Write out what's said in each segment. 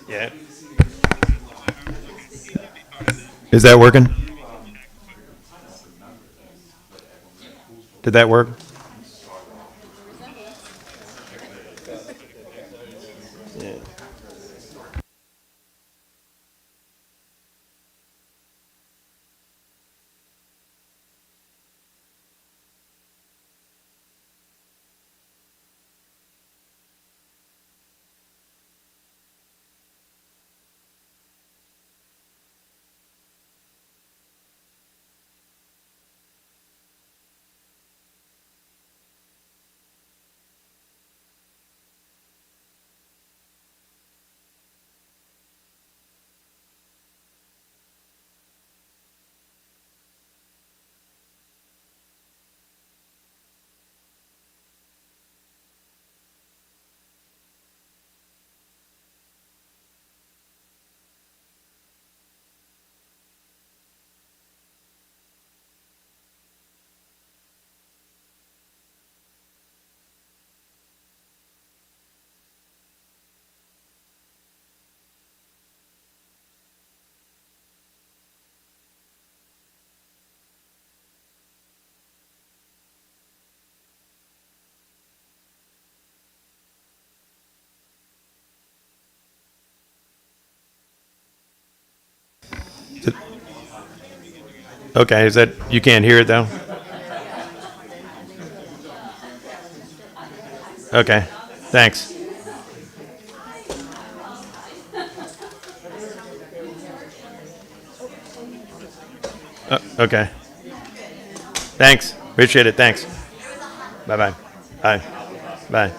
Yeah. Is that working? Did that work? Yeah. Okay, is that, you can't hear it though? Okay, thanks. Okay, thanks. Appreciate it. Thanks. Bye-bye. Bye. Bye.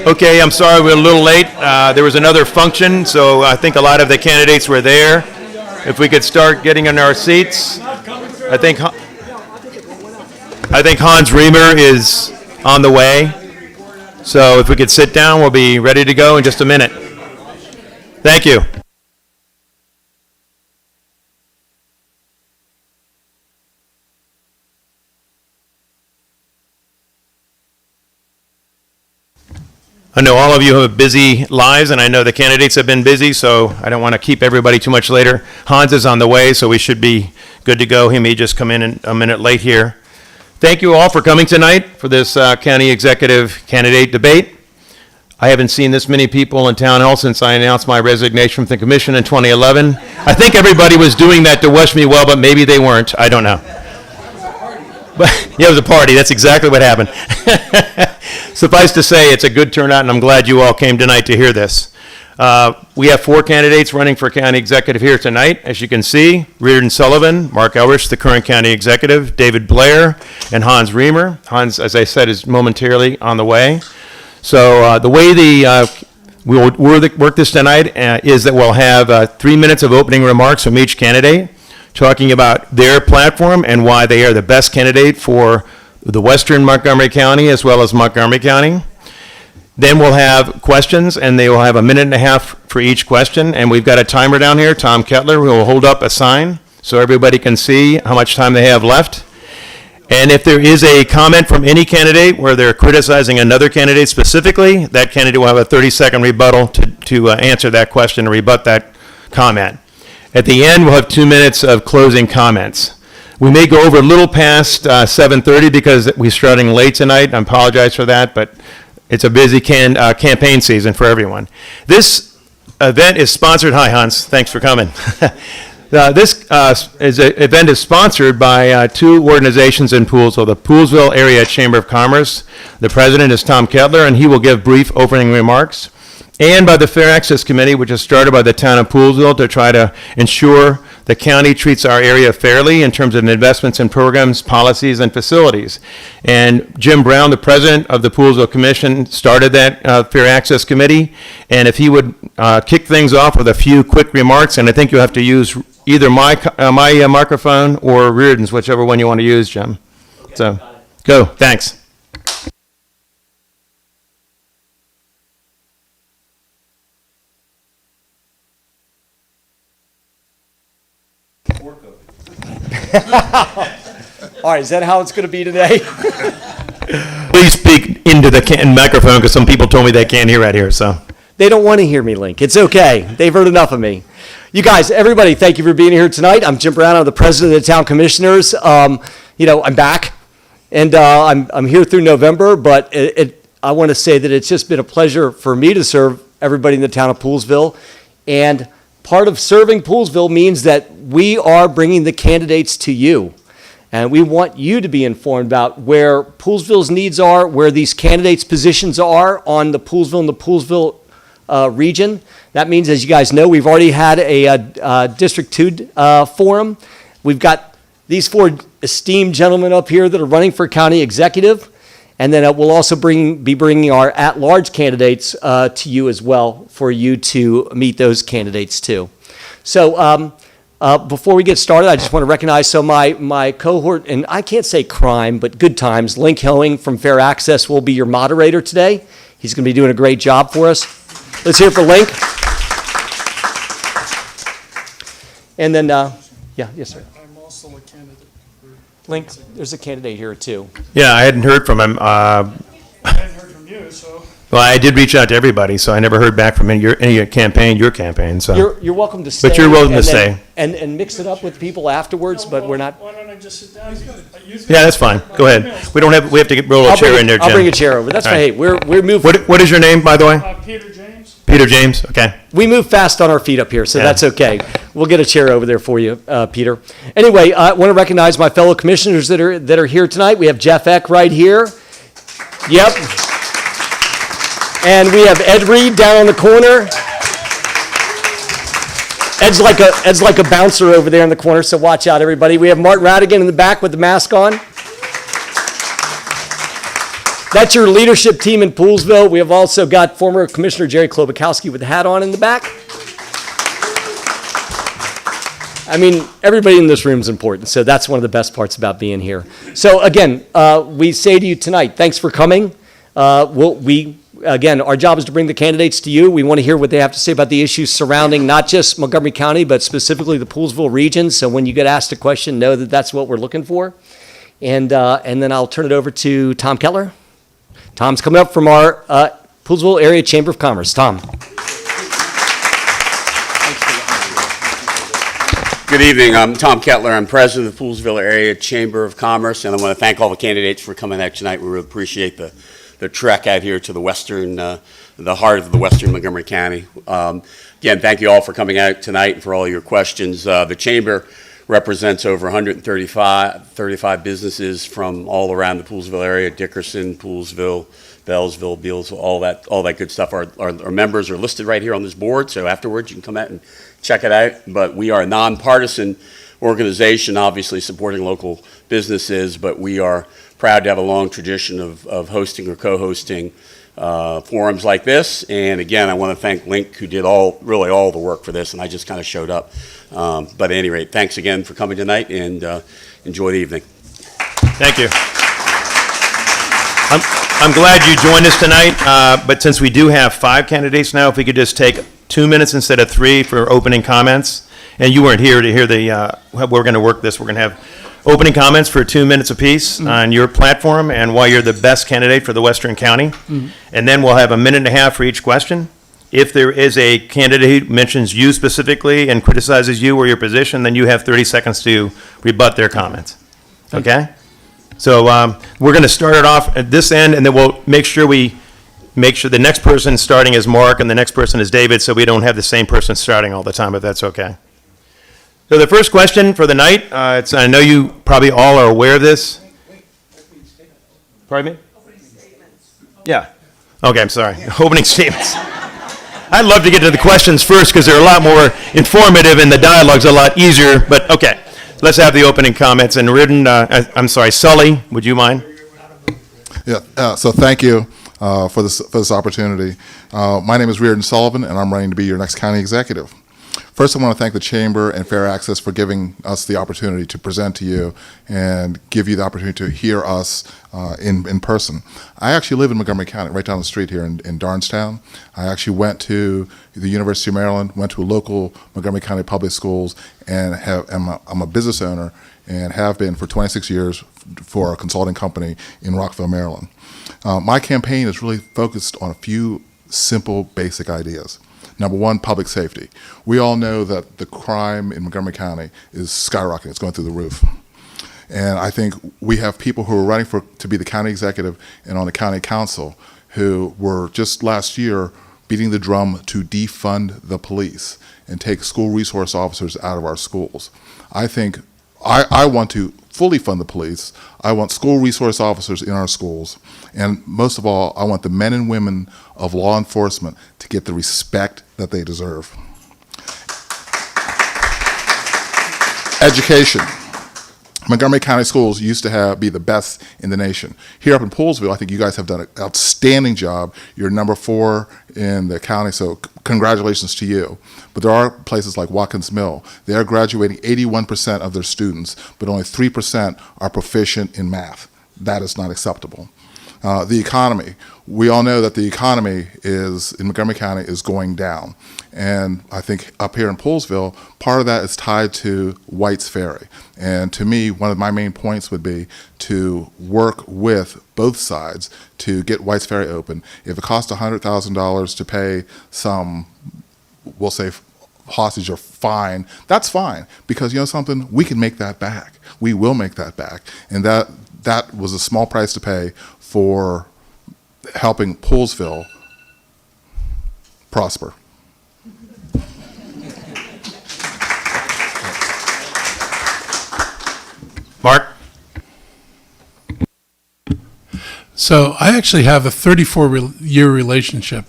Okay, I'm sorry we're a little late. There was another function, so I think a lot of the candidates were there. If we could start getting in our seats. I think Hans Riemer is on the way. So if we could sit down, we'll be ready to go in just a minute. Thank you. I know all of you have busy lives, and I know the candidates have been busy, so I don't want to keep everybody too much later. Hans is on the way, so we should be good to go. He may just come in a minute late here. Thank you all for coming tonight for this county executive candidate debate. I haven't seen this many people in town hall since I announced my resignation from the commission in 2011. I think everybody was doing that to wish me well, but maybe they weren't. I don't know. But, yeah, it was a party. That's exactly what happened. Suffice to say, it's a good turnout, and I'm glad you all came tonight to hear this. We have 4 candidates running for county executive here tonight. As you can see, Reardon Sullivan, Mark Elrich, the current county executive, David Blair, and Hans Riemer. Hans, as I said, is momentarily on the way. So the way we'll work this tonight is that we'll have 3 minutes of opening remarks from each candidate, talking about their platform and why they are the best candidate for the Western Montgomery County as well as Montgomery County. Then we'll have questions, and they will have a minute and a half for each question. And we've got a timer down here, Tom Kettler, who will hold up a sign so everybody can see how much time they have left. And if there is a comment from any candidate where they're criticizing another candidate specifically, that candidate will have a 30-second rebuttal to answer that question and rebut that comment. At the end, we'll have 2 minutes of closing comments. We may go over a little past 7:30 because we're starting late tonight. I apologize for that, but it's a busy campaign season for everyone. This event is sponsored. Hi, Hans. Thanks for coming. This event is sponsored by 2 organizations in Poolesville, the Poolesville Area Chamber of Commerce. The president is Tom Kettler, and he will give brief opening remarks. And by the Fair Access Committee, which is started by the town of Poolesville to try to ensure the county treats our area fairly in terms of investments in programs, policies, and facilities. And Jim Brown, the president of the Poolesville Commission, started that Fair Access Committee. And if he would kick things off with a few quick remarks, and I think you'll have to use either my microphone or Reardon's, whichever one you want to use, Jim. So, go. Thanks. All right, is that how it's going to be today? Please speak into the microphone because some people told me they can't hear right here. So They don't want to hear me, Link. It's okay. They've heard enough of me. You guys, everybody, thank you for being here tonight. I'm Jim Brown. I'm the president of the town commissioners. I'm back, and I'm here through November, but I want to say that it's just been a pleasure for me to serve everybody in the town of Poolesville, and part of serving Poolesville means that we are bringing the candidates to you. And we want you to be informed about where Poolesville's needs are, where these candidates' positions are on the Poolesville and the Poolesville region. That means, as you guys know, we've already had a District 2 forum. We've got these 4 esteemed gentlemen up here that are running for county executive. And then we'll also be bringing our at-large candidates to you as well for you to meet those candidates too. So before we get started, I just want to recognize, my cohort, and I can't say crime, but good times, Link Hoeing from Fair Access will be your moderator today. He's going to be doing a great job for us. Let's hear it for Link. And then, yes, sir. I'm also a candidate. Link, there's a candidate here too. yeah, I hadn't heard from him. I hadn't heard from you, so. Well, I did reach out to everybody, so I never heard back from your campaign. So You're welcome to stay. But you're welcome to and then- stay. And mix it up with people afterwards, but we're not. Why don't I just sit down? yeah, that's fine. Go ahead. We have to roll a chair in there, Jim. I'll bring a chair over. That's All fine. right. Hey, we're moving. What is your name, by the way? Peter James. Peter James. Okay. We move fast on our feet up here, so Yeah. that's okay. We'll get a chair over there for you, Peter. Anyway, I want to recognize my fellow commissioners that are here tonight. We have Jeff Eck right here. Yep. And we have Ed Reed down on the corner. Ed's like a bouncer over there in the corner, so watch out, everybody. We have Martin Radigan in the back with the mask on. That's your leadership team in Poolsville. We have also got former Commissioner Jerry Klobakowski with the hat on in the back. I mean, everybody in this room is important, so that's one of the best parts about being here. So again, we say to you tonight, thanks for coming. Again, our job is to bring the candidates to you. We want to hear what they have to say about the issues surrounding not just Montgomery County, but specifically the Poolsville region. So when you get asked a question, know that that's what we're looking for. And then I'll turn it over to Tom Kettler. Tom's coming up from our Poolsville Area Chamber of Commerce. Tom. Good evening. I'm Tom Kettler. I'm president of the Poolsville Area Chamber of Commerce, and I want to thank all the candidates for coming out tonight. We really appreciate the trek out here to the western, the heart of the western Montgomery County. Again, thank you all for coming out tonight and for all your questions. The Chamber represents over 135 businesses from all around the Poolsville area: Dickerson, Poolsville, Bellsville, Beals, all that good stuff. Our members are listed right here on this board, so afterwards you can come out and check it out. But we are a nonpartisan organization, obviously supporting local businesses, but we are proud to have a long tradition of hosting or co-hosting forums like this. And again, I want to thank Link, who did really all the work for this, and I just kind of showed up. But at any rate, thanks again for coming tonight, and enjoy the evening. Thank you. I'm glad you joined us tonight, but since we do have 5 candidates now, if we could just take 2 minutes instead of 3 for opening comments. And you weren't here to hear we're going to work this. We're going to have opening comments for 2 minutes apiece on your platform and why you're the best candidate for the Western County. And then we'll have a minute and a half for each question. If there is a candidate who mentions you specifically and criticizes you or your position, then you have 30 seconds to rebut their comments. Okay? So we're going to start it off at this end, and then we'll make sure the next person starting is Mark and the next person is David, so we don't have the same person starting all the time, if that's okay. So the first question for the night, I know you probably all are aware of this. Pardon me? Opening statements. Yeah. Okay, I'm sorry. Opening statements. I'd love to get to the questions first because they're a lot more informative and the dialogue's a lot easier, but okay. Let's have the opening comments. And Sully, would you mind? Yeah, so thank you for this opportunity. My name is Reardon Sullivan, and I'm running to be your next county executive. First, I want to thank the Chamber and Fair Access for giving us the opportunity to present to you and give you the opportunity to hear us in person. I actually live in Montgomery County, right down the street here in Darnestown. I actually went to the University of Maryland, went to local Montgomery County public schools, and I'm a business owner and have been for 26 years for a consulting company in Rockville, Maryland. My campaign is really focused on a few simple, basic ideas. Number one, public safety. We all know that the crime in Montgomery County is skyrocketing. It's going through the roof. And I think we have people who are running to be the county executive and on the county council who were just last year beating the drum to defund the police and take school resource officers out of our schools. I think I want to fully fund the police. I want school resource officers in our schools. And most of all, I want the men and women of law enforcement to get the respect that they deserve. Education. Montgomery County schools used to be the best in the nation. Here up in Poolsville, I think you guys have done an outstanding job. You're number 4 in the county, so congratulations to you. But there are places like Watkins Mill. They are graduating 81% of their students, but only 3% are proficient in math. That is not acceptable. The economy. We all know that the economy in Montgomery County is going down. And I think up here in Poolsville, part of that is tied to White's Ferry. And to me, one of my main points would be to work with both sides to get White's Ferry open. If it costs $100,000 to pay some, we'll say, hostage or fine, that's fine. Because you know something? We can make that back. We will make that back. And that was a small price to pay for helping Poolsville prosper. Mark? So I actually have a 34-year relationship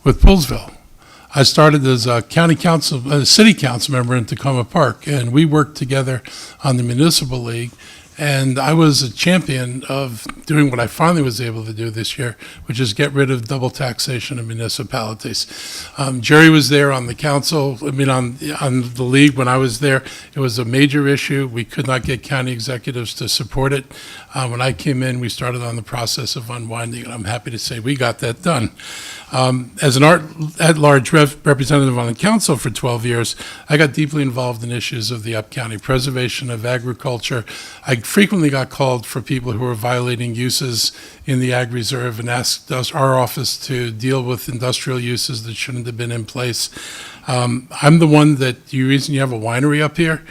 with Poolsville. I started as a city council member in Tacoma Park, and we worked together on the municipal league. And I was a champion of doing what I finally was able to do this year, which is get rid of double taxation of municipalities. Jerry was there on the council, on the league when I was there. It was a major issue. We could not get county executives to support it. When I came in, we started on the process of unwinding it. I'm happy to say we got that done. As an at-large representative on the council for 12 years, I got deeply involved in issues of the up-county preservation of agriculture. I frequently got called for people who were violating uses in the ag reserve and asked our office to deal with industrial uses that shouldn't have been in place. I'm the one the reason you have a winery up here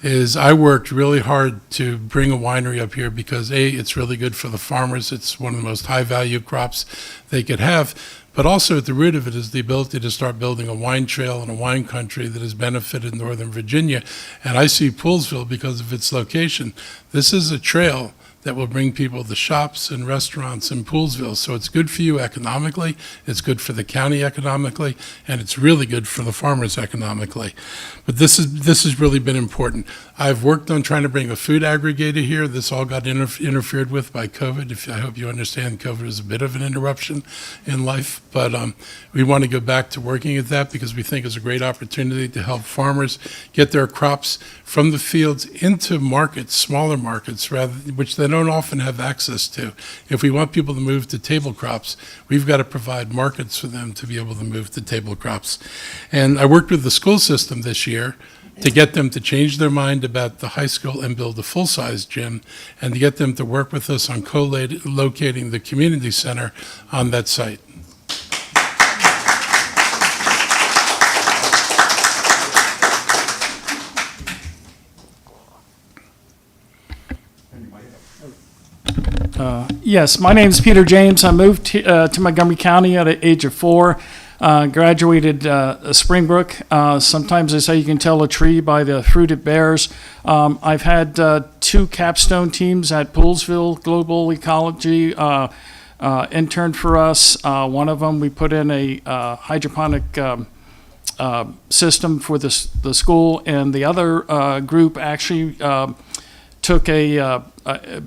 is I worked really hard to bring a winery up here because A, it's really good for the farmers. It's one of the most high-value crops they could have. But also at the root of it is the ability to start building a wine trail and a wine country that has benefited Northern Virginia. And I see Poolesville because of its location. This is a trail that will bring people to shops and restaurants in Poolesville. So it's good for you economically, it's good for the county economically, and it's really good for the farmers economically. But this has really been important. I've worked on trying to bring a food aggregator here. This all got interfered with by COVID. I hope you understand COVID is a bit of an interruption in life, but we want to go back to working at that because we think it's a great opportunity to help farmers get their crops from the fields into markets, smaller markets, which they don't often have access to. If we want people to move to table crops, we've got to provide markets for them to be able to move to table crops. And I worked with the school system this year to get them to change their mind about the high school and build a full-size gym, and to get them to work with us on co-locating the community center on that site. Yes, my name is Peter James. I moved to Montgomery County at the age of 4. Graduated Springbrook. Sometimes they say you can tell a tree by the fruit it bears. I've had 2 capstone teams at Poolesville Global Ecology. Interned for us. One of them, we put in a hydroponic system for the school, and the other group actually took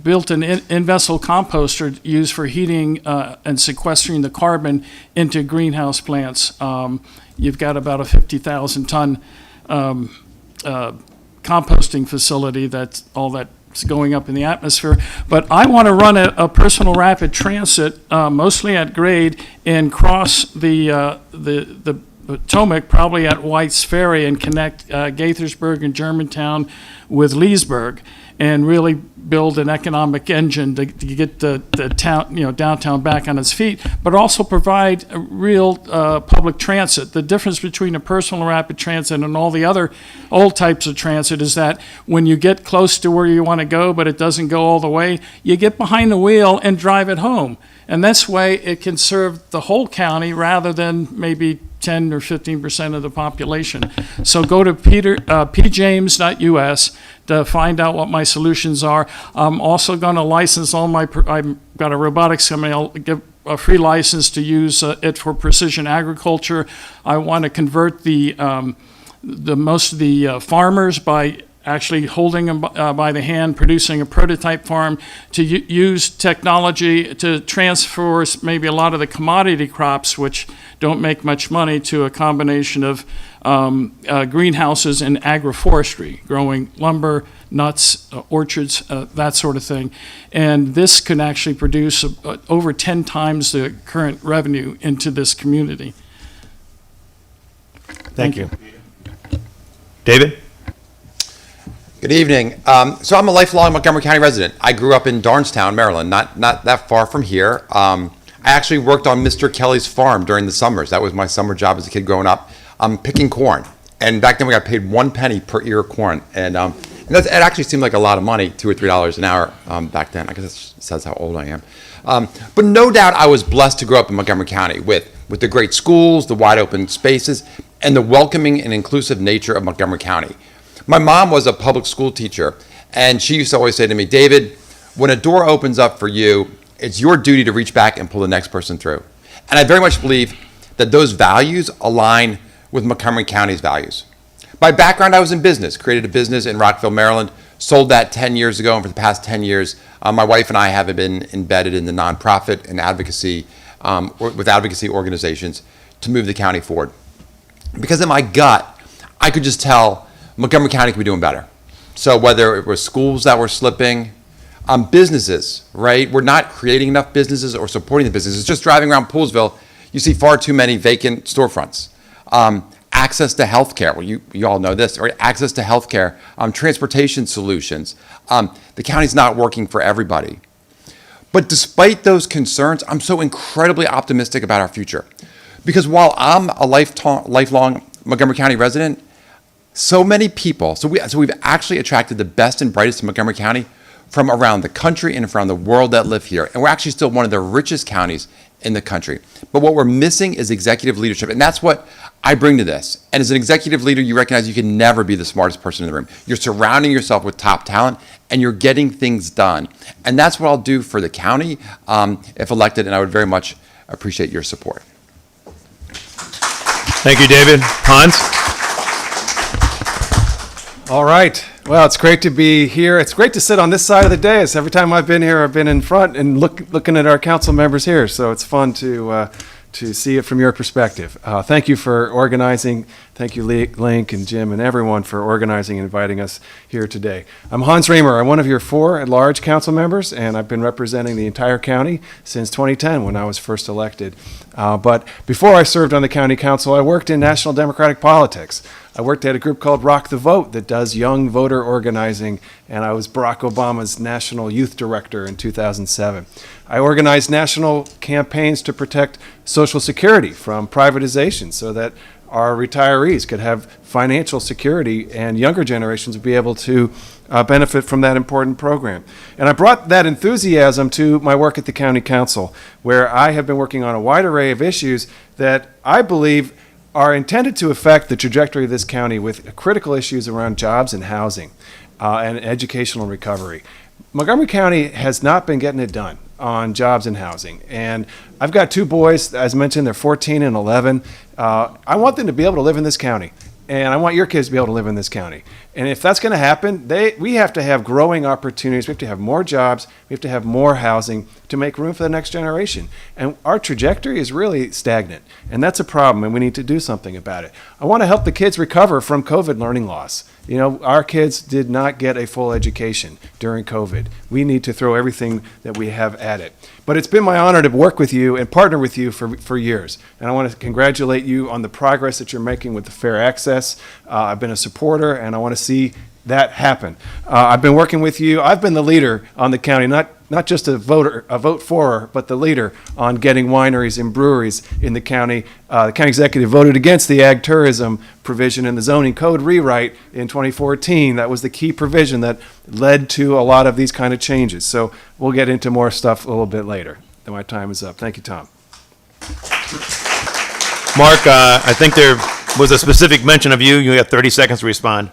built an in-vessel composter used for heating and sequestering the carbon into greenhouse plants. You've got about a 50,000 ton composting facility that's going up in the atmosphere. But I want to run a personal rapid transit, mostly at grade, and cross the Potomac, probably at White's Ferry, and connect Gaithersburg and Germantown with Leesburg, and really build an economic engine to get the town, downtown back on its feet, but also provide a real public transit. The difference between a personal rapid transit and all the other old types of transit is that when you get close to where you want to go, but it doesn't go all the way, you get behind the wheel and drive it home. And this way it can serve the whole county rather than maybe 10 or 15% of the population. So go to pjames.us to find out what my solutions are. I'm also going to license I've got a robotics company. I'll give a free license to use it for precision agriculture. I want to convert most of the farmers by actually holding them by the hand, producing a prototype farm, to use technology to transfer maybe a lot of the commodity crops, which don't make much money, to a combination of greenhouses and agroforestry, growing lumber, nuts, orchards, that sort of thing. And this can actually produce over 10 times the current revenue into this community. Thank you. David? Good evening. So I'm a lifelong Montgomery County resident. I grew up in Darnestown, Maryland, not that far from here. I actually worked on Mr. Kelly's farm during the summers. That was my summer job as a kid growing up. Picking corn. And back then we got paid 1 penny per ear of corn. And it actually seemed like a lot of money, $2 or $3 an hour back then. I guess that says how old I am. But no doubt I was blessed to grow up in Montgomery County with the great schools, the wide open spaces, and the welcoming and inclusive nature of Montgomery County. My mom was a public school teacher, and she used to always say to me, David, when a door opens up for you, it's your duty to reach back and pull the next person through. And I very much believe that those values align with Montgomery County's values. By background, I was in business, created a business in Rockville, Maryland, sold that 10 years ago, and for the past 10 years, my wife and I have been embedded in the nonprofit and advocacy, with advocacy organizations to move the county forward. Because in my gut, I could just tell Montgomery County could be doing better. So whether it was schools that were slipping, businesses, right? We're not creating enough businesses or supporting the businesses. Just driving around Poolesville, you see far too many vacant storefronts. Access to healthcare, well, you all know this, right? Access to healthcare, transportation solutions. The county's not working for everybody. But despite those concerns, I'm so incredibly optimistic about our future. Because while I'm a lifelong Montgomery County resident, so many people, so we've actually attracted the best and brightest in Montgomery County from around the country and from the world that live here. And we're actually still one of the richest counties in the country. But what we're missing is executive leadership. And that's what I bring to this. And as an executive leader, you recognize you can never be the smartest person in the room. You're surrounding yourself with top talent and you're getting things done. And that's what I'll do for the county if elected. And I would very much appreciate your support. Thank you, David. Hans? All right. Well, it's great to be here. It's great to sit on this side of the dais. Every time I've been here, I've been in front and looking at our council members here. So it's fun to see it from your perspective. Thank you for organizing. Thank you, Link and Jim and everyone for organizing and inviting us here today. I'm Hans Remer. I'm one of your 4 at-large council members, and I've been representing the entire county since 2010 when I was first elected. But before I served on the county council, I worked in national democratic politics. I worked at a group called Rock the Vote that does young voter organizing, and I was Barack Obama's national youth director in 2007. I organized national campaigns to protect Social Security from privatization so that our retirees could have financial security and younger generations would be able to benefit from that important program. And I brought that enthusiasm to my work at the county council, where I have been working on a wide array of issues that I believe are intended to affect the trajectory of this county with critical issues around jobs and housing and educational recovery. Montgomery County has not been getting it done on jobs and housing. And I've got 2 boys, as mentioned, they're 14 and 11. I want them to be able to live in this county. And I want your kids to be able to live in this county. And if that's going to happen, we have to have growing opportunities. We have to have more jobs. We have to have more housing to make room for the next generation. And our trajectory is really stagnant. And that's a problem, and we need to do something about it. I want to help the kids recover from COVID learning loss. You know, our kids did not get a full education during COVID. We need to throw everything that we have at it. But it's been my honor to work with you and partner with you for years. And I want to congratulate you on the progress that you're making with the fair access. I've been a supporter, and I want to see that happen. I've been working with you. I've been the leader on the county, not just a vote for, but the leader on getting wineries and breweries in the county. The county executive voted against the ag tourism provision in the zoning code rewrite in 2014. That was the key provision that led to a lot of these kind of changes. So we'll get into more stuff a little bit later. Then my time is up. Thank you, Tom. Mark, I think there was a specific mention of you. You have 30 seconds to respond.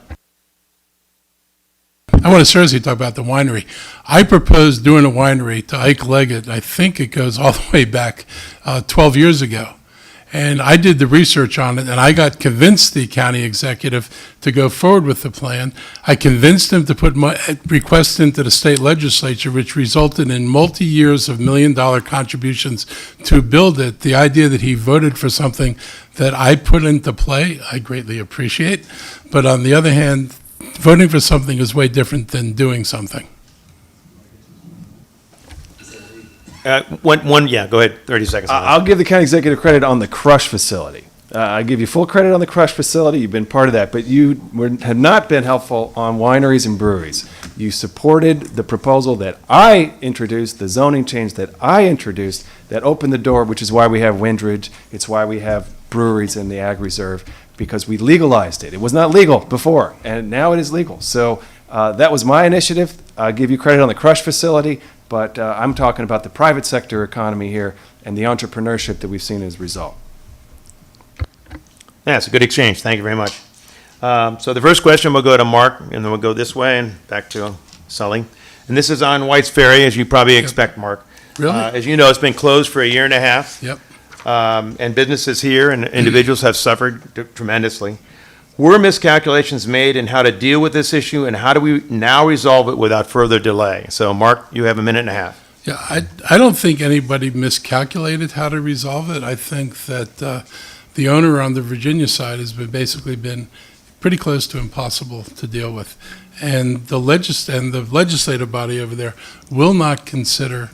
I want to seriously talk about the winery. I proposed doing a winery to Ike Leggett. I think it goes all the way back 12 years ago. And I did the research on it, and I got convinced the county executive to go forward with the plan. I convinced him to put my request into the state legislature, which resulted in multi-years of million-dollar contributions to build it. The idea that he voted for something that I put into play, I greatly appreciate. But on the other hand, voting for something is way different than doing something. Yeah, go ahead, 30 seconds. I'll give the county executive credit on the crush facility. I give you full credit on the crush facility. You've been part of that, but you have not been helpful on wineries and breweries. You supported the proposal that I introduced, the zoning change that I introduced, that opened the door, which is why we have Windridge. It's why we have breweries in the Ag Reserve, because we legalized it. It was not legal before, and now it is legal. So that was my initiative. I'll give you credit on the crush facility, but I'm talking about the private sector economy here and the entrepreneurship that we've seen as a result. Yeah, it's a good exchange. Thank you very much. So the first question will go to Mark, and then we'll go this way and back to Sully. And this is on White's Ferry, as you probably expect, Mark. Really? As you know, it's been closed for a year and a half. Yep. And businesses here and individuals have suffered tremendously. Were miscalculations made in how to deal with this issue, and how do we now resolve it without further delay? So, Mark, you have a minute and a half. Yeah, I don't think anybody miscalculated how to resolve it. I think that the owner on the Virginia side has basically been pretty close to impossible to deal with. And the legislative body over there will not consider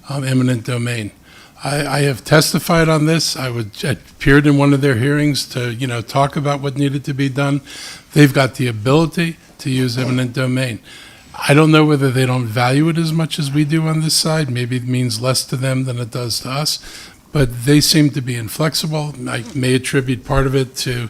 eminent domain. I have testified on this. I appeared in one of their hearings to, talk about what needed to be done. They've got the ability to use eminent domain. I don't know whether they don't value it as much as we do on this side. Maybe it means less to them than it does to us, but they seem to be inflexible. I may attribute part of it to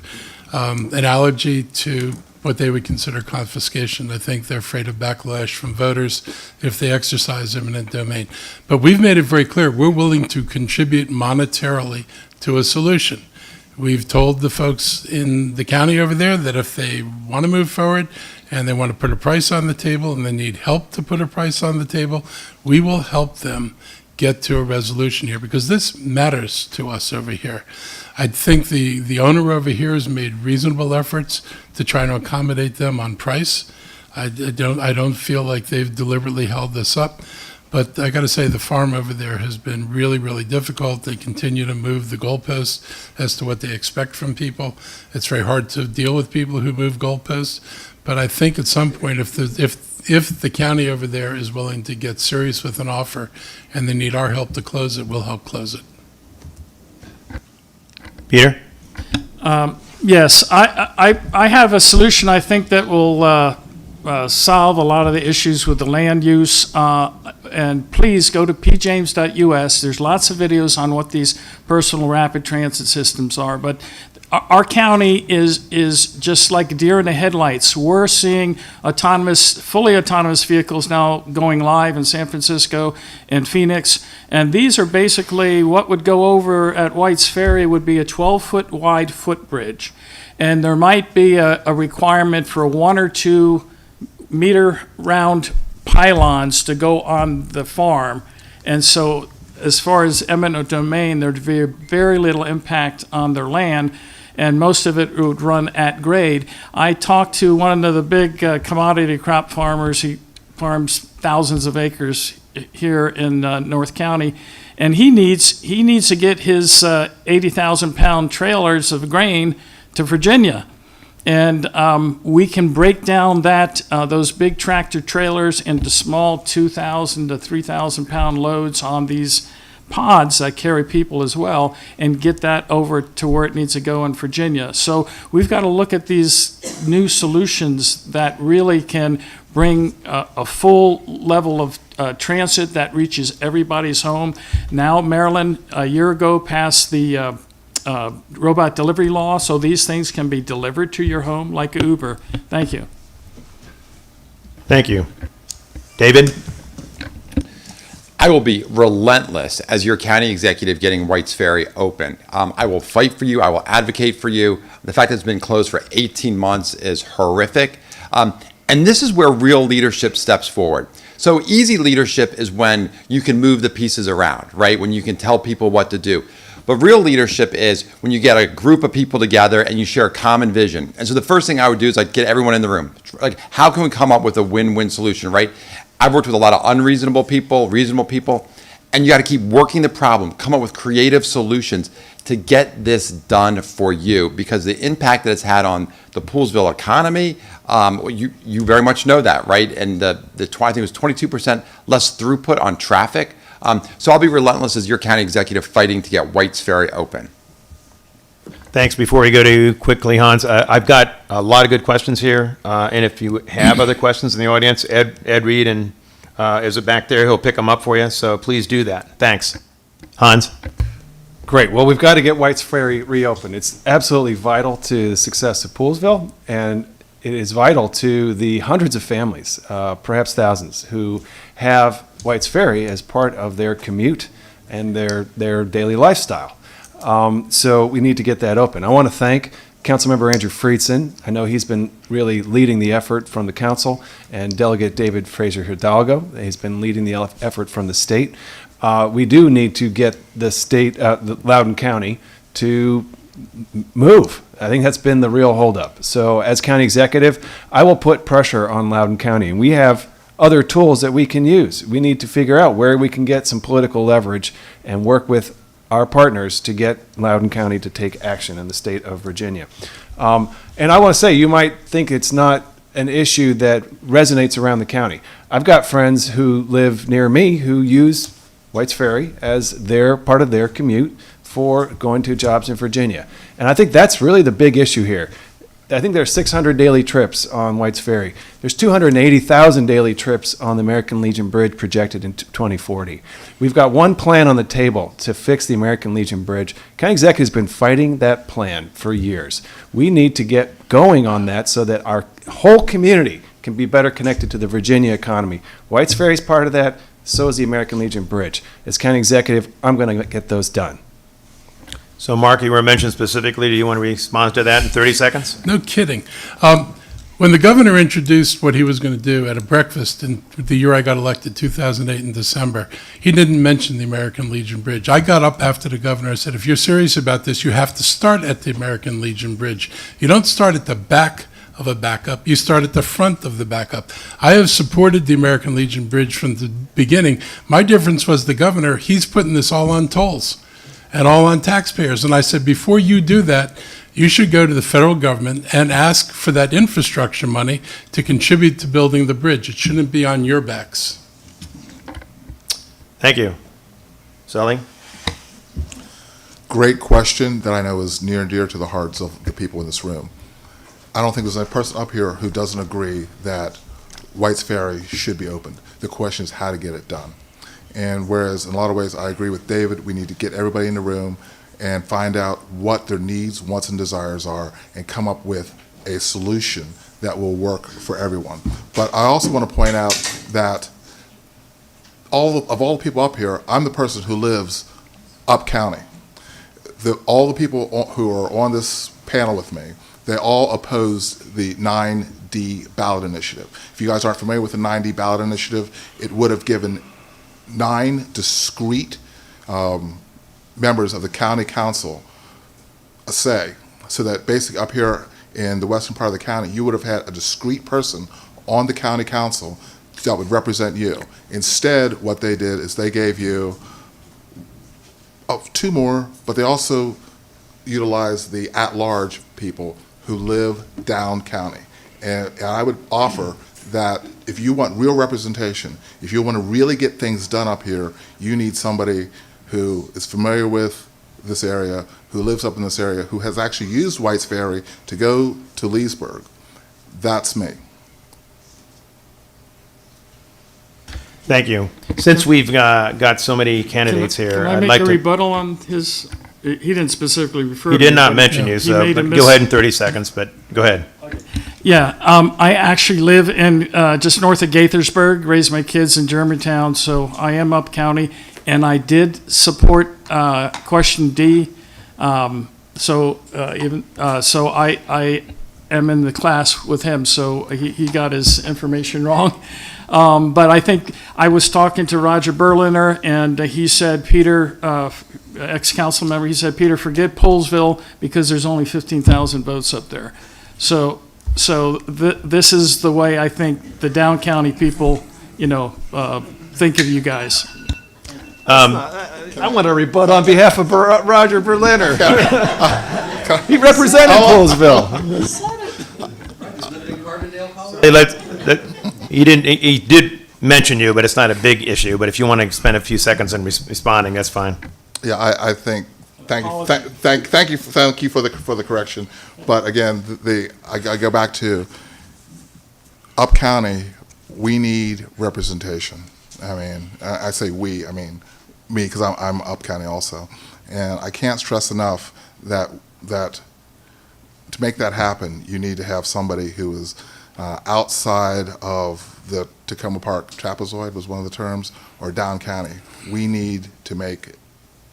an allergy to what they would consider confiscation. I think they're afraid of backlash from voters if they exercise eminent domain. But we've made it very clear, we're willing to contribute monetarily to a solution. We've told the folks in the county over there that if they want to move forward and they want to put a price on the table and they need help to put a price on the table, we will help them get to a resolution here, because this matters to us over here. I think the owner over here has made reasonable efforts to try to accommodate them on price. I don't feel like they've deliberately held this up. But I got to say, the farm over there has been really, really difficult. They continue to move the goalposts as to what they expect from people. It's very hard to deal with people who move goalposts. But I think at some point, if the county over there is willing to get serious with an offer and they need our help to close it, we'll help close it. Peter? Yes, I have a solution, I think, that will solve a lot of the issues with the land use. And please go to pjames.us. There's lots of videos on what these personal rapid transit systems are. But our county is just like a deer in the headlights. We're seeing fully autonomous vehicles now going live in San Francisco and Phoenix. And these are basically what would go over at White's Ferry would be a 12-foot wide footbridge. And there might be a requirement for 1 or 2 meter round pylons to go on the farm. And so as far as eminent domain, there'd be very little impact on their land, and most of it would run at grade. I talked to one of the big commodity crop farmers. He farms thousands of acres here in North County, and he needs to get his 80,000-pound trailers of grain to Virginia. And we can break down those big tractor trailers into small 2,000 to 3,000 pound loads on these pods that carry people as well, and get that over to where it needs to go in Virginia. So we've got to look at these new solutions that really can bring a full level of transit that reaches everybody's home. Now Maryland, a year ago, passed the robot delivery law, so these things can be delivered to your home like Uber. Thank you. Thank you. David? I will be relentless as your county executive getting White's Ferry open. I will fight for you. I will advocate for you. The fact that it's been closed for 18 months is horrific. And this is where real leadership steps forward. So easy leadership is when you can move the pieces around, right? When you can tell people what to do. But real leadership is when you get a group of people together and you share a common vision. And so the first thing I would do is I'd get everyone in the room. Like, how can we come up with a win-win solution, right? I've worked with a lot of unreasonable people, reasonable people, and you got to keep working the problem, come up with creative solutions to get this done for you, because the impact that it's had on the Poolsville economy, you very much know that, right? And I think it was 22% less throughput on traffic. So I'll be relentless as your county executive fighting to get White's Ferry open. Thanks. Before we go to you quickly, Hans, I've got a lot of good questions here. And if you have other questions in the audience, Ed Reed is back there. He'll pick them up for you. So please do that. Thanks. Hans? Great. Well, we've got to get White's Ferry reopened. It's absolutely vital to the success of Poolsville, and it is vital to the hundreds of families, perhaps thousands, who have White's Ferry as part of their commute and their daily lifestyle. So we need to get that open. I want to thank Councilmember Andrew Friedson. I know he's been really leading the effort from the council, and Delegate David Fraser Hidalgo has been leading the effort from the state. We do need to get the state, Loudoun County, to move. I think that's been the real holdup. So as county executive, I will put pressure on Loudoun County, and we have other tools that we can use. We need to figure out where we can get some political leverage and work with our partners to get Loudoun County to take action in the state of Virginia. And I want to say, you might think it's not an issue that resonates around the county. I've got friends who live near me who use White's Ferry as their part of their commute for going to jobs in Virginia. And I think that's really the big issue here. I think there's 600 daily trips on White's Ferry. There's 280,000 daily trips on the American Legion Bridge projected in 2040. We've got one plan on the table to fix the American Legion Bridge. County Executive's been fighting that plan for years. We need to get going on that so that our whole community can be better connected to the Virginia economy. White's Ferry's part of that, so is the American Legion Bridge. As County Executive, I'm going to get those done. So, Mark, you were mentioned specifically. Do you want to respond to that in 30 seconds? No kidding. When the governor introduced what he was going to do at a breakfast in the year I got elected, 2008 in December, he didn't mention the American Legion Bridge. I got up after the governor and said, if you're serious about this, you have to start at the American Legion Bridge. You don't start at the back of a backup. You start at the front of the backup. I have supported the American Legion Bridge from the beginning. My difference was the governor, he's putting this all on tolls and all on taxpayers. And I said, before you do that, you should go to the federal government and ask for that infrastructure money to contribute to building the bridge. It shouldn't be on your backs. Thank you. Sully? Great question that I know is near and dear to the hearts of the people in this room. I don't think there's a person up here who doesn't agree that White's Ferry should be opened. The question is how to get it done. And whereas in a lot of ways I agree with David, we need to get everybody in the room and find out what their needs, wants, and desires are and come up with a solution that will work for everyone. But I also want to point out that all the people up here, I'm the person who lives up county. All the people who are on this panel with me, they all oppose the 9D ballot initiative. If you guys aren't familiar with the 9D ballot initiative, it would have given 9 discrete members of the county council a say, so that basically up here in the western part of the county, you would have had a discrete person on the county council that would represent you. Instead, what they did is they gave you 2 more, but they also utilized the at-large people who live down county. And I would offer that if you want real representation, if you want to really get things done up here, you need somebody who is familiar with this area, who lives up in this area, who has actually used White's Ferry to go to Leesburg. That's me. Thank you. Since we've got so many candidates here, Can I I'd make like a to... rebuttal on his, he didn't specifically refer to He did me, not but, mention you, he so made a but mis- go ahead in 30 seconds, but go ahead. Yeah, I actually live in just north of Gaithersburg, raised my kids in Germantown, so I am up county, and I did support question D. So I am in the class with him, so he got his information wrong. But I think I was talking to Roger Berliner, and he said, Peter, ex-council member, he said, Peter, forget Poolesville because there's only 15,000 votes up there. So this is the way I think the down county people, think of you guys. I want to rebut on behalf of Roger Berliner. He represented Poolesville. Hey, he did mention you, but it's not a big issue. But if you want to spend a few seconds in responding, that's fine. Yeah, I think. Thank you for the correction. But again, I go back to up county. We need representation. I mean, I say we. I mean me, because I'm up county also, and I can't stress enough that to make that happen, you need to have somebody who is outside of the Tacoma Park trapezoid was one of the terms, or down county. We need to make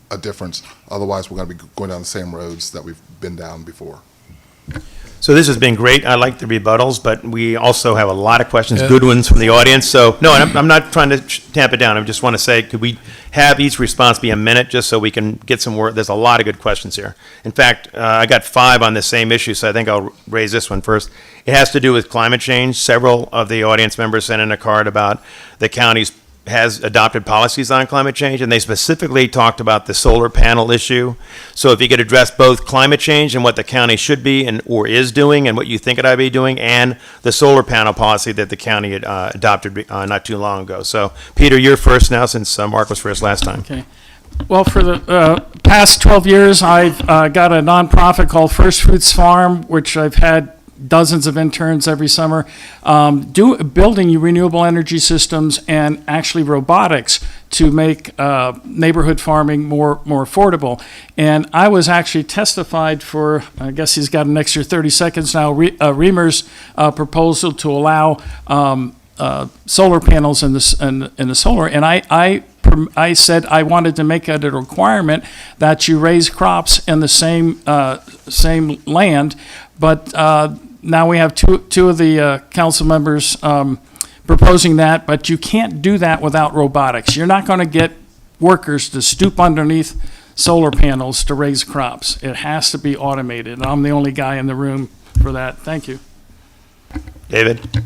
a difference. Otherwise, we're going to be going down the same roads that we've been down before. So this has been great. I like the rebuttals, but we also have a lot of questions, Yeah. good ones from the audience. So, no, I'm not trying to tamp it down. I just want to say, could we have each response be a minute, just so we can get some word? There's a lot of good questions here. In fact, I got 5 on the same issue, so I think I'll raise this one first. It has to do with climate change. Several of the audience members sent in a card about the county's has adopted policies on climate change, and they specifically talked about the solar panel issue. So if you could address both climate change and what the county should be and or is doing and what you think it ought to be doing, and the solar panel policy that the county had adopted not too long ago. So, Peter, you're first now, since Mark was first last time. Okay. Well, for the past 12 years, I've got a nonprofit called First Fruits Farm, which I've had dozens of interns every summer, building renewable energy systems and actually robotics to make neighborhood farming more affordable. And I was actually testified for, I guess he's got an extra 30 seconds now, Reamer's proposal to allow solar panels in the solar. And I said I wanted to make it a requirement that you raise crops in the same land, but now we have two of the council members proposing that, but you can't do that without robotics. You're not going to get workers to stoop underneath solar panels to raise crops. It has to be automated, and I'm the only guy in the room for that. Thank you. David?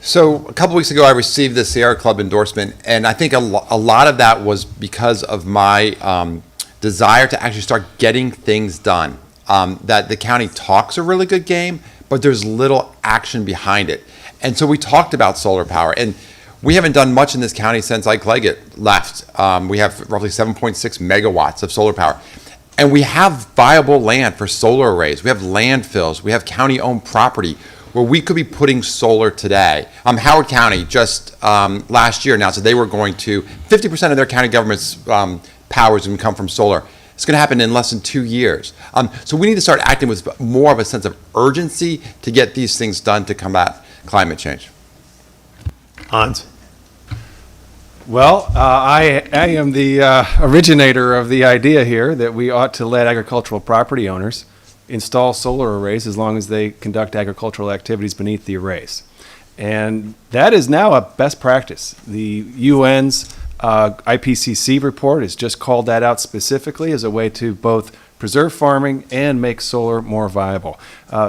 So a couple weeks ago, I received the Sierra Club endorsement, and I think a lot of that was because of my desire to actually start getting things done. That the county talks a really good game, but there's little action behind it. And so we talked about solar power, and we haven't done much in this county since Ike Leggett left. We have roughly 7.6 megawatts of solar power. And we have viable land for solar arrays. We have landfills. We have county-owned property where we could be putting solar today. Howard County just last year announced that they were going to, 50% of their county government's powers would come from solar. It's going to happen in less than 2 years. So we need to start acting with more of a sense of urgency to get these things done to combat climate change. Hans? Well, I am the originator of the idea here that we ought to let agricultural property owners install solar arrays as long as they conduct agricultural activities beneath the arrays. And that is now a best practice. The UN's IPCC report has just called that out specifically as a way to both preserve farming and make solar more viable.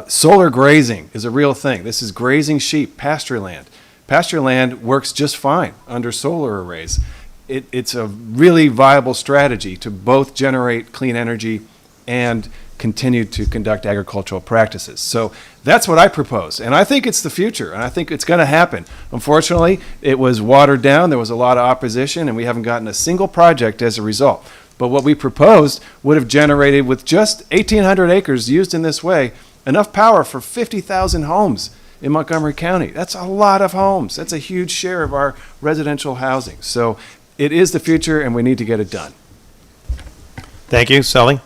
Solar grazing is a real thing. This is grazing sheep, pasture land. Pasture land works just fine under solar arrays. It's a really viable strategy to both generate clean energy and continue to conduct agricultural practices. So that's what I propose. And I think it's the future, and I think it's going to happen. Unfortunately, it was watered down. There was a lot of opposition, and we haven't gotten a single project as a result. But what we proposed would have generated, with just 1,800 acres used in this way, enough power for 50,000 homes in Montgomery County. That's a lot of homes. That's a huge share of our residential housing. So it is the future, and we need to get it done. Thank you. Sully?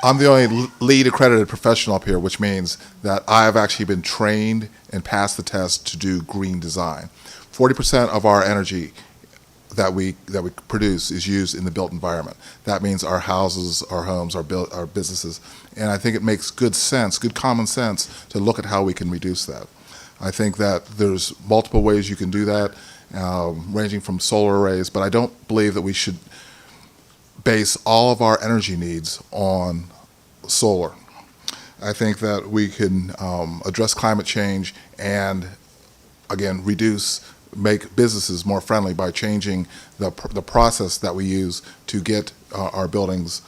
I'm the only lead accredited professional up here, which means that I have actually been trained and passed the test to do green design. 40% of our energy that we produce is used in the built environment. That means our houses, our homes, our businesses, and I think it makes good sense, good common sense, to look at how we can reduce that. I think that there's multiple ways you can do that, ranging from solar arrays, but I don't believe that we should base all of our energy needs on solar. I think that we can address climate change and, again, make businesses more friendly by changing the process that we use to get our buildings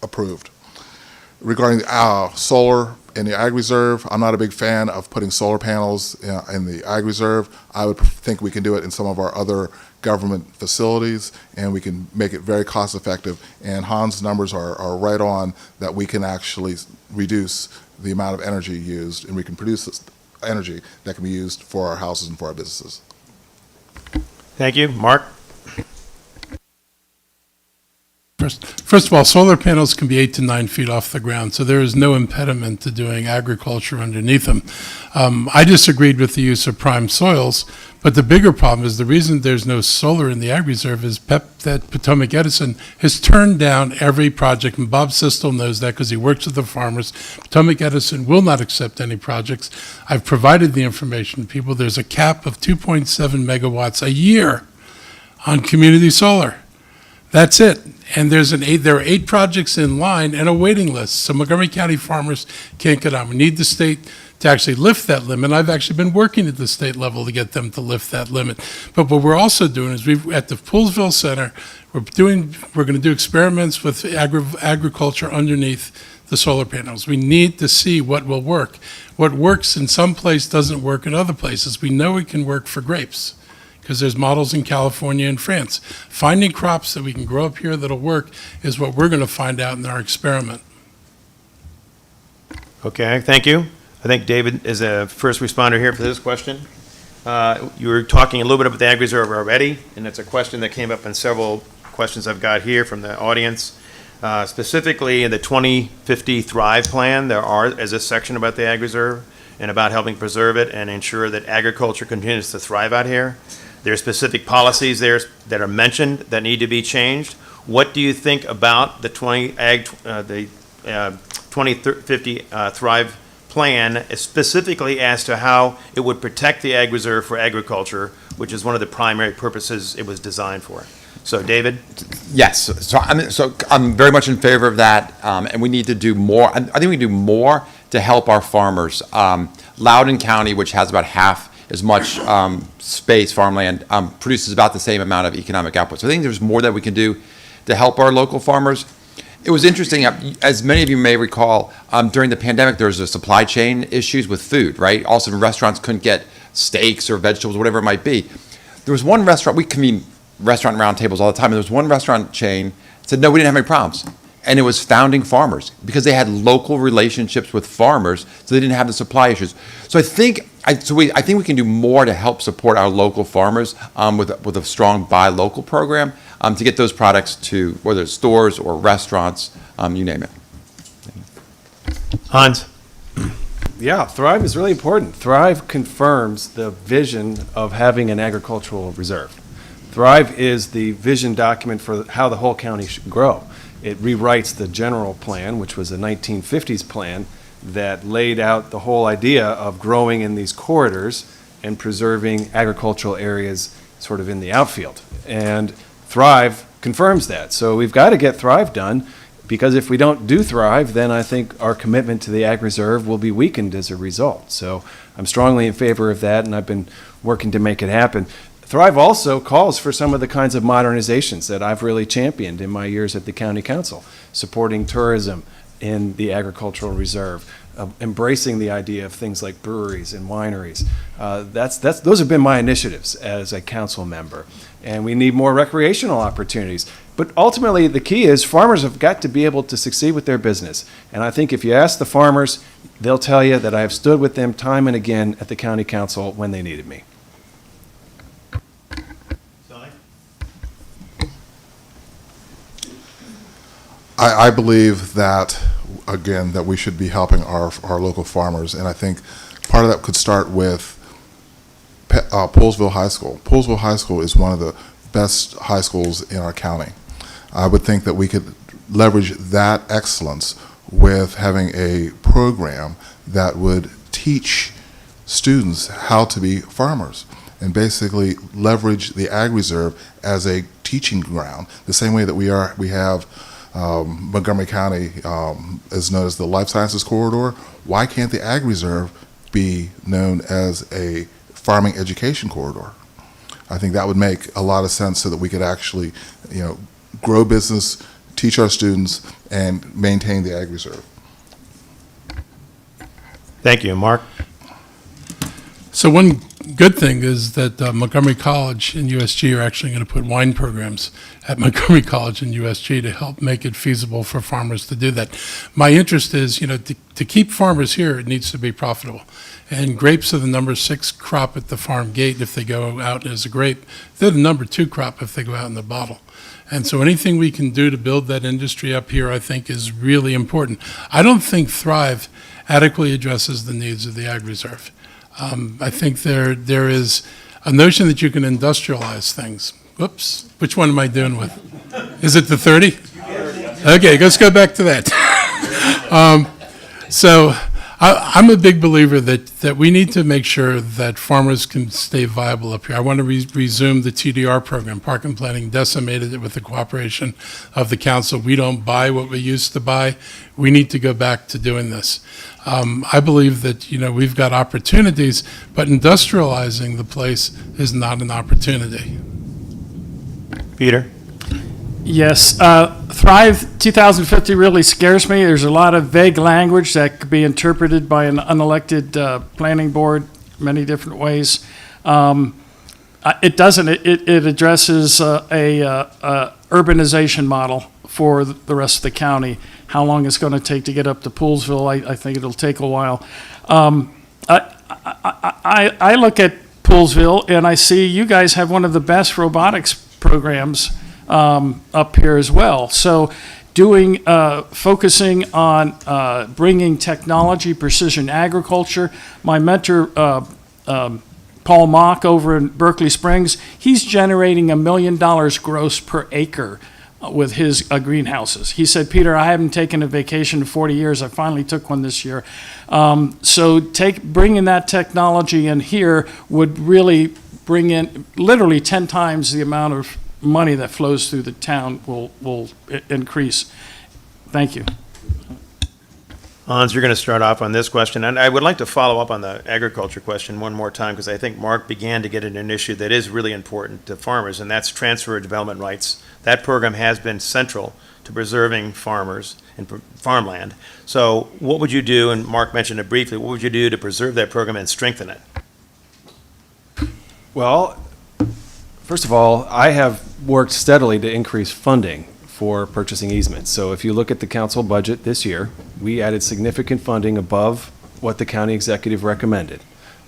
approved. Regarding solar in the Ag Reserve, I'm not a big fan of putting solar panels in the Ag Reserve. I would think we can do it in some of our other government facilities, and we can make it very cost effective. And Hans' numbers are right on that we can actually reduce the amount of energy used, and we can produce this energy that can be used for our houses and for our businesses. Thank you. Mark? First of all, solar panels can be 8 to 9 feet off the ground, so there is no impediment to doing agriculture underneath them. I disagreed with the use of prime soils, but the bigger problem is the reason there's no solar in the ag reserve is that Potomac Edison has turned down every project, and Bob Sistel knows that because he works with the farmers. Potomac Edison will not accept any projects. I've provided the information to people. There's a cap of 2.7 megawatts a year on community solar. That's it. And there are 8 projects in line and a waiting list. So Montgomery County farmers can't get on. We need the state to actually lift that limit. I've actually been working at the state level to get them to lift that limit. But what we're also doing is at the Poolsville Center, we're going to do experiments with agriculture underneath the solar panels. We need to see what will work. What works in some place doesn't work in other places. We know it can work for grapes, because there's models in California and France. Finding crops that we can grow up here that'll work is what we're going to find out in our experiment. Okay, thank you. I think David is a first responder here for this question. You were talking a little bit about the Ag Reserve already, and it's a question that came up in several questions I've got here from the audience. Specifically, in the 2050 Thrive Plan, is a section about the Ag Reserve and about helping preserve it and ensure that agriculture continues to thrive out here. There are specific policies there that are mentioned that need to be changed. What do you think about the 2050 Thrive Plan, specifically as to how it would protect the Ag Reserve for agriculture, which is one of the primary purposes it was designed for? So, David? Yes, so I'm very much in favor of that, and we need to do more. I think we can do more to help our farmers. Loudoun County, which has about half as much space, farmland, produces about the same amount of economic output. So I think there's more that we can do to help our local farmers. It was interesting, as many of you may recall, during the pandemic, there was a supply chain issues with food, right? Also, restaurants couldn't get steaks or vegetables, whatever it might be. There was one restaurant, we convene restaurant roundtables all the time, and there was one restaurant chain that said, no, we didn't have any problems. And it was founding farmers because they had local relationships with farmers, so they didn't have the supply issues. So I think we can do more to help support our local farmers with a strong buy local program to get those products to whether it's stores or restaurants, you name it. Hans? Yeah, Thrive is really important. Thrive confirms the vision of having an agricultural reserve. Thrive is the vision document for how the whole county should grow. It rewrites the general plan, which was a 1950s plan that laid out the whole idea of growing in these corridors and preserving agricultural areas sort of in the outfield. And Thrive confirms that. So we've got to get Thrive done, because if we don't do Thrive, then I think our commitment to the Ag Reserve will be weakened as a result. So I'm strongly in favor of that, and I've been working to make it happen. Thrive also calls for some of the kinds of modernizations that I've really championed in my years at the county council, supporting tourism in the agricultural reserve, embracing the idea of things like breweries and wineries. Those have been my initiatives as a council member. And we need more recreational opportunities. But ultimately, the key is farmers have got to be able to succeed with their business. And I think if you ask the farmers, they'll tell you that I have stood with them time and again at the county council when they needed me. I believe that, again, that we should be helping our local farmers, and I think part of that could start with Poolsville High School. Poolsville High School is one of the best high schools in our county. I would think that we could leverage that excellence with having a program that would teach students how to be farmers and basically leverage the Ag Reserve as a teaching ground, the same way that we have Montgomery County is known as the Life Sciences Corridor. Why can't the Ag Reserve be known as a farming education corridor? I think that would make a lot of sense so that we could actually, grow business, teach our students, and maintain the Ag Reserve. Thank you. Mark? So one good thing is that Montgomery College and USG are actually going to put wine programs at Montgomery College and USG to help make it feasible for farmers to do that. My interest is, to keep farmers here, it needs to be profitable. And grapes are the number 6 crop at the farm gate if they go out as a grape. They're the number 2 crop if they go out in the bottle. And so anything we can do to build that industry up here, I think, is really important. I don't think Thrive adequately addresses the needs of the Ag Reserve. I think there is a notion that you can industrialize things. Whoops, which one am I doing with? Is it the 30? Okay, let's go back to that. So I'm a big believer that we need to make sure that farmers can stay viable up here. I want to resume the TDR program. Park and Planning decimated it with the cooperation of the council. We don't buy what we used to buy. We need to go back to doing this. I believe that, we've got opportunities, but industrializing the place is not an opportunity. Peter? Yes, Thrive 2050 really scares me. There's a lot of vague language that could be interpreted by an unelected planning board many different ways. It doesn't. It addresses a urbanization model for the rest of the county. How long it's going to take to get up to Poolesville, I think it'll take a while. I look at Poolesville and I see you guys have one of the best robotics programs up here as well. So focusing on bringing technology, precision agriculture. My mentor, Paul Mock over in Berkeley Springs, he's generating $1 million gross per acre with his greenhouses. He said, Peter, I haven't taken a vacation in 40 years. I finally took one this year. So bringing that technology in here would really bring in literally 10 times the amount of money that flows through the town will increase. Thank you. Hans, you're going to start off on this question, and I would like to follow up on the agriculture question one more time, because I think Mark began to get at an issue that is really important to farmers, and that's transfer of development rights. That program has been central to preserving farmers and farmland. So what would you do, and Mark mentioned it briefly, what would you do to preserve that program and strengthen it? Well, first of all, I have worked steadily to increase funding for purchasing easements. So if you look at the council budget this year, we added significant funding above what the county executive recommended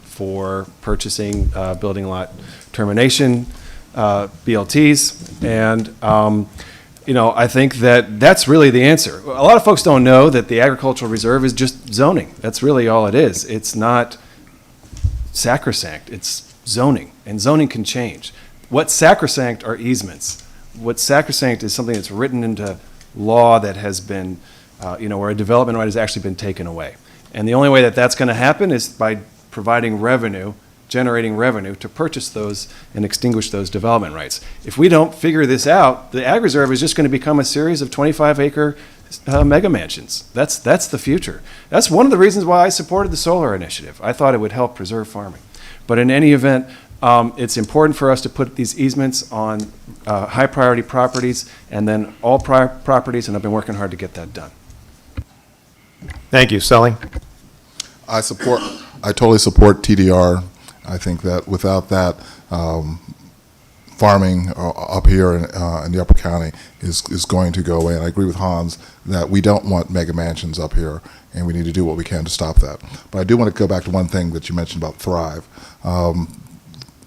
for purchasing building lot termination, BLTs, and I think that's really the answer. A lot of folks don't know that the agricultural reserve is just zoning. That's really all it is. It's not sacrosanct. It's zoning, and zoning can change. What's sacrosanct are easements. What's sacrosanct is something that's written into law that has been, where a development right has actually been taken away. And the only way that that's going to happen is by providing revenue, generating revenue to purchase those and extinguish those development rights. If we don't figure this out, the Ag Reserve is just going to become a series of 25-acre mega mansions. That's the future. That's one of the reasons why I supported the solar initiative. I thought it would help preserve farming. But in any event, it's important for us to put these easements on high priority properties and then all properties, and I've been working hard to get that done. Thank you. Sully? I totally support TDR. I think that without that, farming up here in the Upper County is going to go away. And I agree with Hans that we don't want mega mansions up here, and we need to do what we can to stop that. But I do want to go back to one thing that you mentioned about Thrive.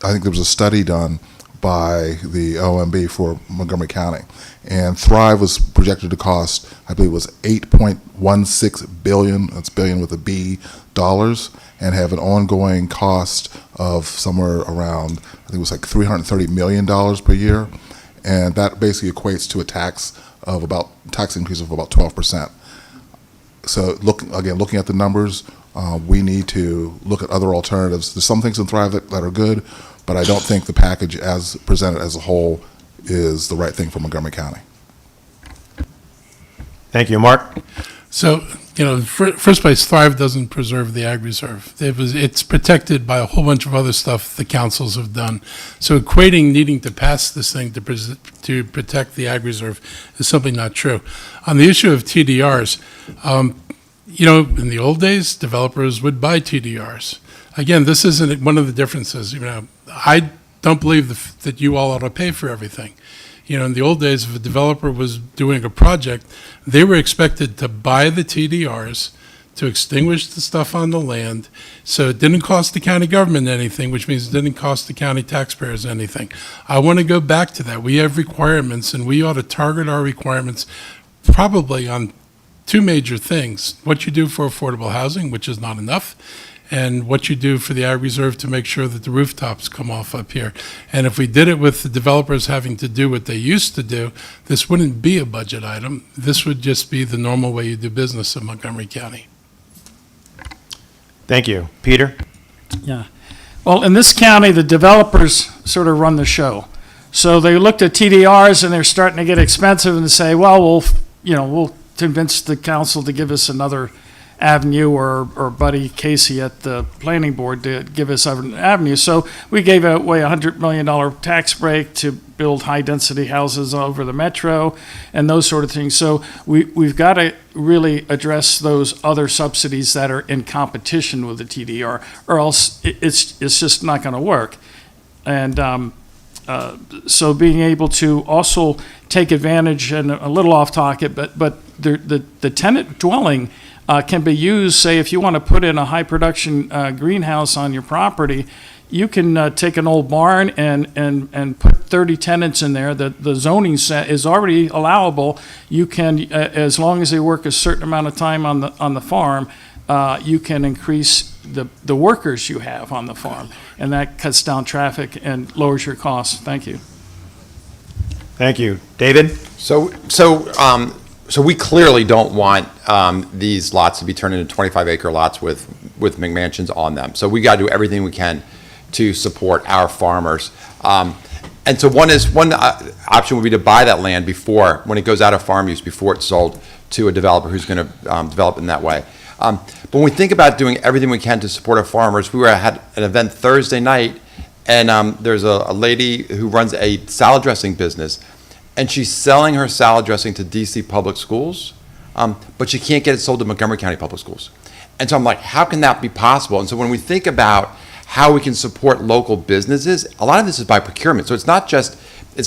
I think there was a study done by the OMB for Montgomery County, and Thrive was projected to cost, I believe it was $8.16 billion, that's billion with a B, dollars, and have an ongoing cost of somewhere around, I think it was like $330 million per year, and that basically equates to a tax increase of about 12%. So looking at the numbers, we need to look at other alternatives. There's some things in Thrive that are good, but I don't think the package as presented as a whole is the right thing for Montgomery County. Thank you. Mark? So, first place, Thrive doesn't preserve the Ag Reserve. It's protected by a whole bunch of other stuff the councils have done. So equating needing to pass this thing to protect the Ag Reserve is simply not true. On the issue of TDRs, in the old days, developers would buy TDRs. Again, this isn't one of the differences. I don't believe that you all ought to pay for everything. In the old days, if a developer was doing a project, they were expected to buy the TDRs, to extinguish the stuff on the land, so it didn't cost the county government anything, which means it didn't cost the county taxpayers anything. I want to go back to that. We have requirements, and we ought to target our requirements probably on two major things: what you do for affordable housing, which is not enough, and what you do for the ag reserve to make sure that the rooftops come off up here. And if we did it with the developers having to do what they used to do, this wouldn't be a budget item. This would just be the normal way you do business in Montgomery County. Thank you. Peter? Yeah. Well, in this county, the developers sort of run the show. So they looked at TDRs and they're starting to get expensive and say, well, we'll convince the council to give us another avenue, or Buddy Casey at the planning board to give us an avenue. So we gave away a $100 million tax break to build high-density houses all over the metro and those sort of things. So we've got to really address those other subsidies that are in competition with the TDR, or else it's just not going to work. And so being able to also take advantage, and a little off topic, but the tenant dwelling can be used, say, if you want to put in a high production greenhouse on your property, you can take an old barn and put 30 tenants in there. The zoning set is already allowable. You can, as long as they work a certain amount of time on the farm, you can increase the workers you have on the farm, and that cuts down traffic and lowers your costs. Thank you. Thank you. David? So we clearly don't want these lots to be turned into 25-acre lots with McMansions on them. So we got to do everything we can to support our farmers. And so one option would be to buy that land before, when it goes out of farm use, before it's sold to a developer who's going to develop in that way. But when we think about doing everything we can to support our farmers, we had an event Thursday night, and there's a lady who runs a salad dressing business, and she's selling her salad dressing to DC public schools, but she can't get it sold to Montgomery County public schools. And so I'm like, how can that be possible? And so when we think about how we can support local businesses, a lot of this is by procurement. So it's not just the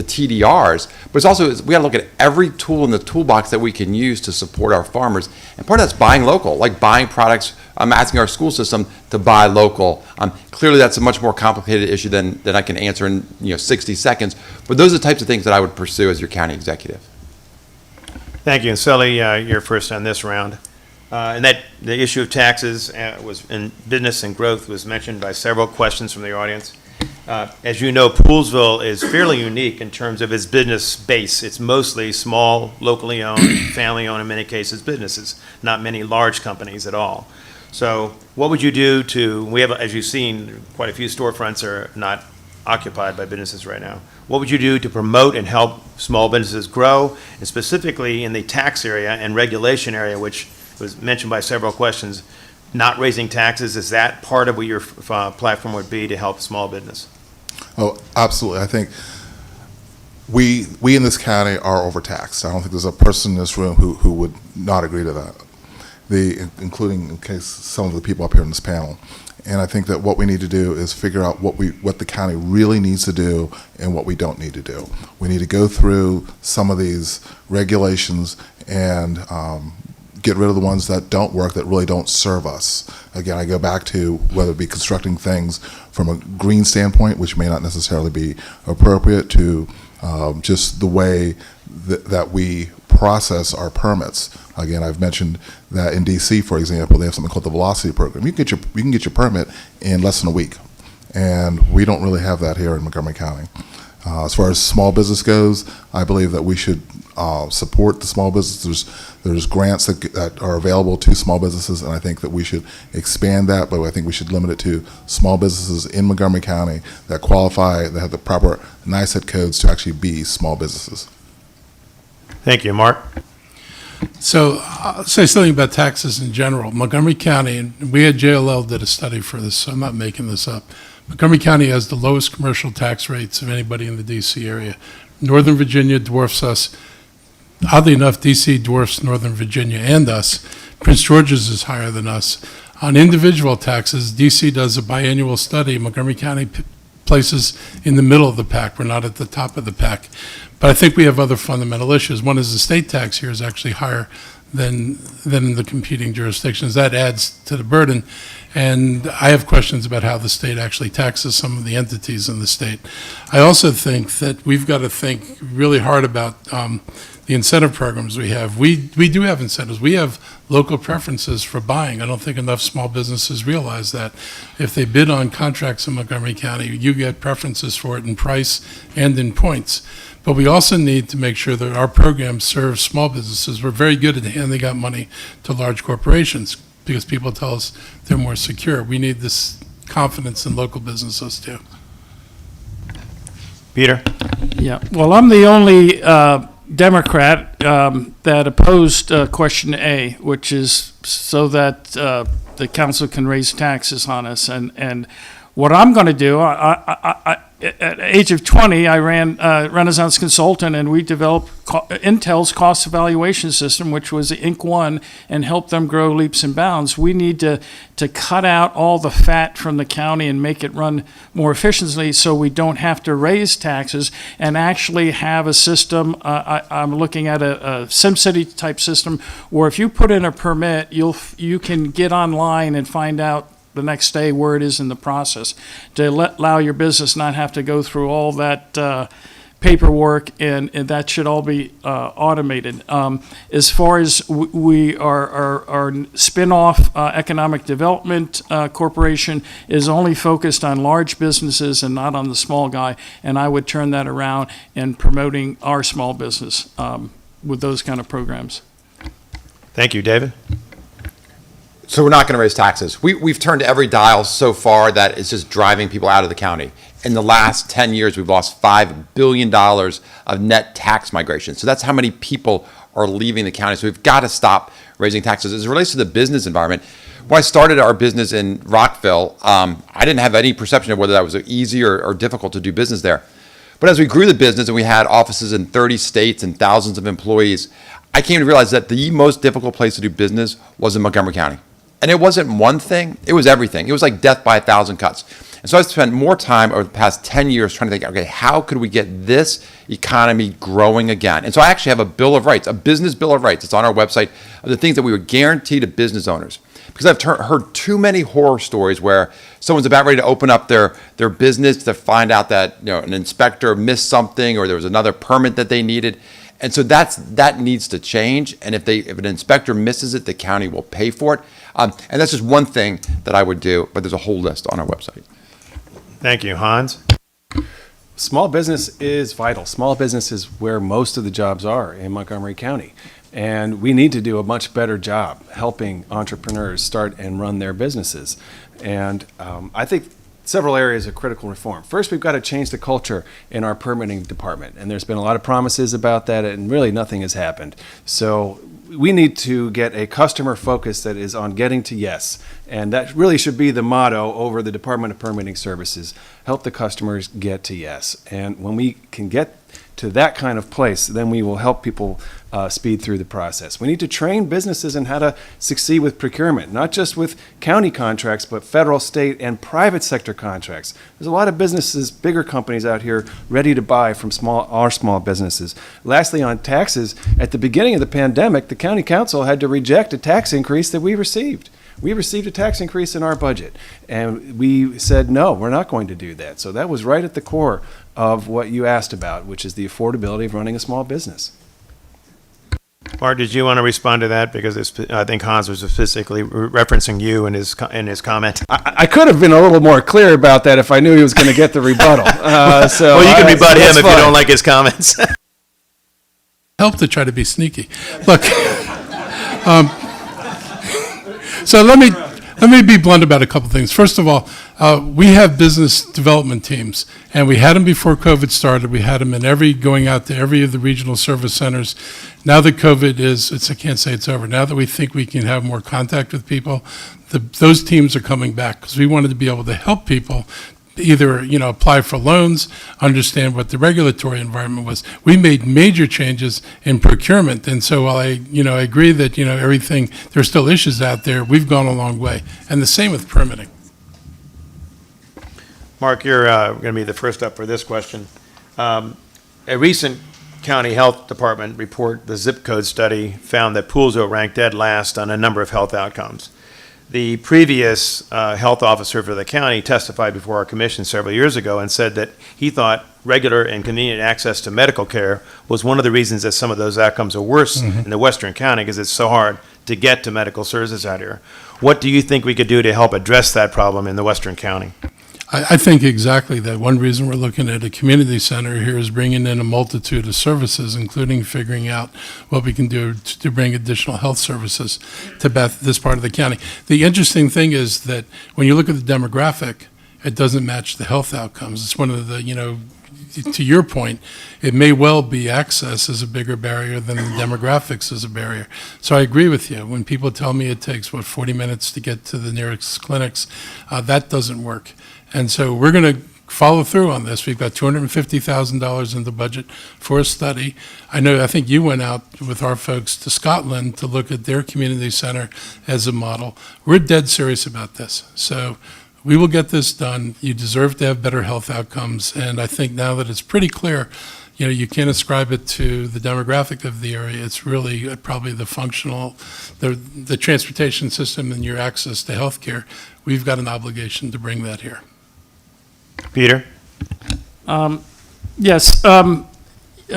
TDRs, but it's also, we got to look at every tool in the toolbox that we can use to support our farmers. And part of that's buying local, like buying products. I'm asking our school system to buy local. Clearly, that's a much more complicated issue than I can answer in 60 seconds. But those are the types of things that I would pursue as your county executive. Thank you. And Sully, you're first on this round. And that the issue of taxes was in business and growth was mentioned by several questions from the audience. As you know, Poolesville is fairly unique in terms of its business base. It's mostly small, locally owned, family-owned, in many cases, businesses, not many large companies at all. So what would you do we have, as you've seen, quite a few storefronts are not occupied by businesses right now. What would you do to promote and help small businesses grow, and specifically in the tax area and regulation area, which was mentioned by several questions? Not raising taxes, is that part of what your platform would be to help small business? Oh, absolutely. I think we in this county are overtaxed. I don't think there's a person in this room who would not agree to that, including in case some of the people up here in this panel. And I think that what we need to do is figure out what the county really needs to do and what we don't need to do. We need to go through some of these regulations and get rid of the ones that don't work, that really don't serve us. Again, I go back to whether it be constructing things from a green standpoint, which may not necessarily be appropriate, to just the way that we process our permits. Again, I've mentioned that in DC, for example, they have something called the velocity program. You can get your permit in less than a week, and we don't really have that here in Montgomery County. As far as small business goes, I believe that we should support the small businesses. There's grants that are available to small businesses, and I think that we should expand that, but I think we should limit it to small businesses in Montgomery County that qualify, that have the proper NICET codes to actually be small businesses. Thank you. Mark? So I'll say something about taxes in general. Montgomery County, and we at JLL did a study for this, so I'm not making this up. Montgomery County has the lowest commercial tax rates of anybody in the D.C. area. Northern Virginia dwarfs us. Oddly enough, D.C. dwarfs Northern Virginia and us. Prince George's is higher than us. On individual taxes, D.C. does a biannual study. Montgomery County places in the middle of the pack. We're not at the top of the pack. But I think we have other fundamental issues. One is the state tax here is actually higher than in the competing jurisdictions. That adds to the burden. And I have questions about how the state actually taxes some of the entities in the state. I also think that we've got to think really hard about the incentive programs we have. We do have incentives. We have local preferences for buying. I don't think enough small businesses realize that. If they bid on contracts in Montgomery County, you get preferences for it in price and in points. But we also need to make sure that our program serves small businesses. We're very good at handing out money to large corporations because people tell us they're more secure. We need this confidence in local businesses too. Peter? Yeah, well, I'm the only Democrat that opposed question A, which is so that the council can raise taxes on us. And what I'm going to do, at the age of 20, I ran Renaissance Consultant, and we developed Intel's cost evaluation system, which was Inc. 1, and helped them grow leaps and bounds. We need to cut out all the fat from the county and make it run more efficiently so we don't have to raise taxes and actually have a system. I'm looking at a SimCity type system where if you put in a permit, you can get online and find out the next day where it is in the process to allow your business not have to go through all that paperwork, and that should all be automated. As far as our spin-off Economic Development Corporation is only focused on large businesses and not on the small guy, and I would turn that around in promoting our small business with those kind of programs. Thank you. David? So we're not going to raise taxes. We've turned every dial so far that it's just driving people out of the county. In the last 10 years, we've lost $5 billion of net tax migration. So that's how many people are leaving the county. So we've got to stop raising taxes. As it relates to the business environment, when I started our business in Rockville, I didn't have any perception of whether that was easy or difficult to do business there. But as we grew the business and we had offices in 30 states and thousands of employees, I came to realize that the most difficult place to do business was in Montgomery County. And it wasn't one thing, it was everything. It was like death by a thousand cuts. And so I spent more time over the past 10 years trying to think, okay, how could we get this economy growing again? And so I actually have a Bill of Rights, a business Bill of Rights. It's on our website of the things that we would guarantee to business owners. Because I've heard too many horror stories where someone's about ready to open up their business to find out that an inspector missed something or there was another permit that they needed. And so that needs to change. And if an inspector misses it, the county will pay for it. And that's just one thing that I would do, but there's a whole list on our website. Thank you. Hans? Small business is vital. Small business is where most of the jobs are in Montgomery County. And we need to do a much better job helping entrepreneurs start and run their businesses. And I think several areas of critical reform. First, we've got to change the culture in our permitting department. And there's been a lot of promises about that, and really nothing has happened. So we need to get a customer focus that is on getting to yes. And that really should be the motto over the Department of Permitting Services. Help the customers get to yes. And when we can get to that kind of place, then we will help people speed through the process. We need to train businesses in how to succeed with procurement, not just with county contracts, but federal, state, and private sector contracts. There's a lot of businesses, bigger companies out here ready to buy from our small businesses. Lastly, on taxes, at the beginning of the pandemic, the county council had to reject a tax increase that we received. We received a tax increase in our budget, and we said, no, we're not going to do that. So that was right at the core of what you asked about, which is the affordability of running a small business. Mark, did you want to respond to that? Because I think Hans was specifically referencing you in his comment. I could have been a little more clear about that if I knew he was going to get the rebuttal. Well, you can rebut him if you don't like his comments. Help to try to be sneaky. Look, so let me be blunt about a couple things. First of all, we have business development teams, and we had them before COVID started. We had them going out to every of the regional service centers. Now that COVID I can't say it's over. Now that we think we can have more contact with people, those teams are coming back because we wanted to be able to help people either apply for loans, understand what the regulatory environment was. We made major changes in procurement, and so while I agree that everything, there's still issues out there, we've gone a long way, and the same with permitting. Mark, you're going to be the first up for this question. A recent County Health Department report, the zip code study, found that Poolsville ranked dead last on a number of health outcomes. The previous health officer for the county testified before our commission several years ago and said that he thought regular and convenient access to medical care was one of the reasons that some of those outcomes are worse in the Western County, because it's so hard to get to medical services out here. What do you think we could do to help address that problem in the Western County? I think exactly that. One reason we're looking at a community center here is bringing in a multitude of services, including figuring out what we can do to bring additional health services to this part of the county. The interesting thing is that when you look at the demographic, it doesn't match the health outcomes. It's one of the, to your point, it may well be access is a bigger barrier than the demographics is a barrier. So I agree with you. When people tell me it takes, 40 minutes to get to the nearest clinics, that doesn't work. And so we're going to follow through on this. We've got $250,000 in the budget for a study. I think you went out with our folks to Scotland to look at their community center as a model. We're dead serious about this. So we will get this done. You deserve to have better health outcomes. And I think now that it's pretty clear, you can't ascribe it to the demographic of the area. It's really probably the functional, the transportation system and your access to health care. We've got an obligation to bring that here. Peter? Yes, a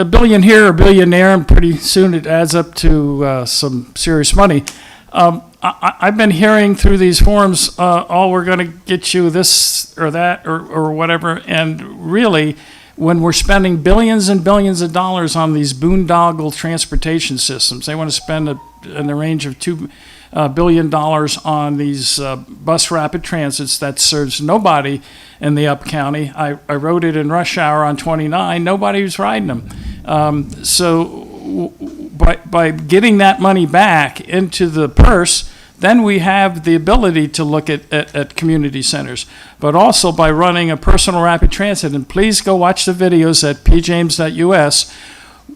billion here, a billion there, and pretty soon it adds up to some serious money. I've been hearing through these forums, we're going to get you this or that or whatever, and really, when we're spending billions and billions of dollars on these boondoggle transportation systems, they want to spend in the range of $2 billion on these bus rapid transits that serves nobody in the up county. I rode it in rush hour on 29. Nobody was riding them. So by getting that money back into the purse, then we have the ability to look at community centers. But also by running a personal rapid transit, and please go watch the videos at pjames.us,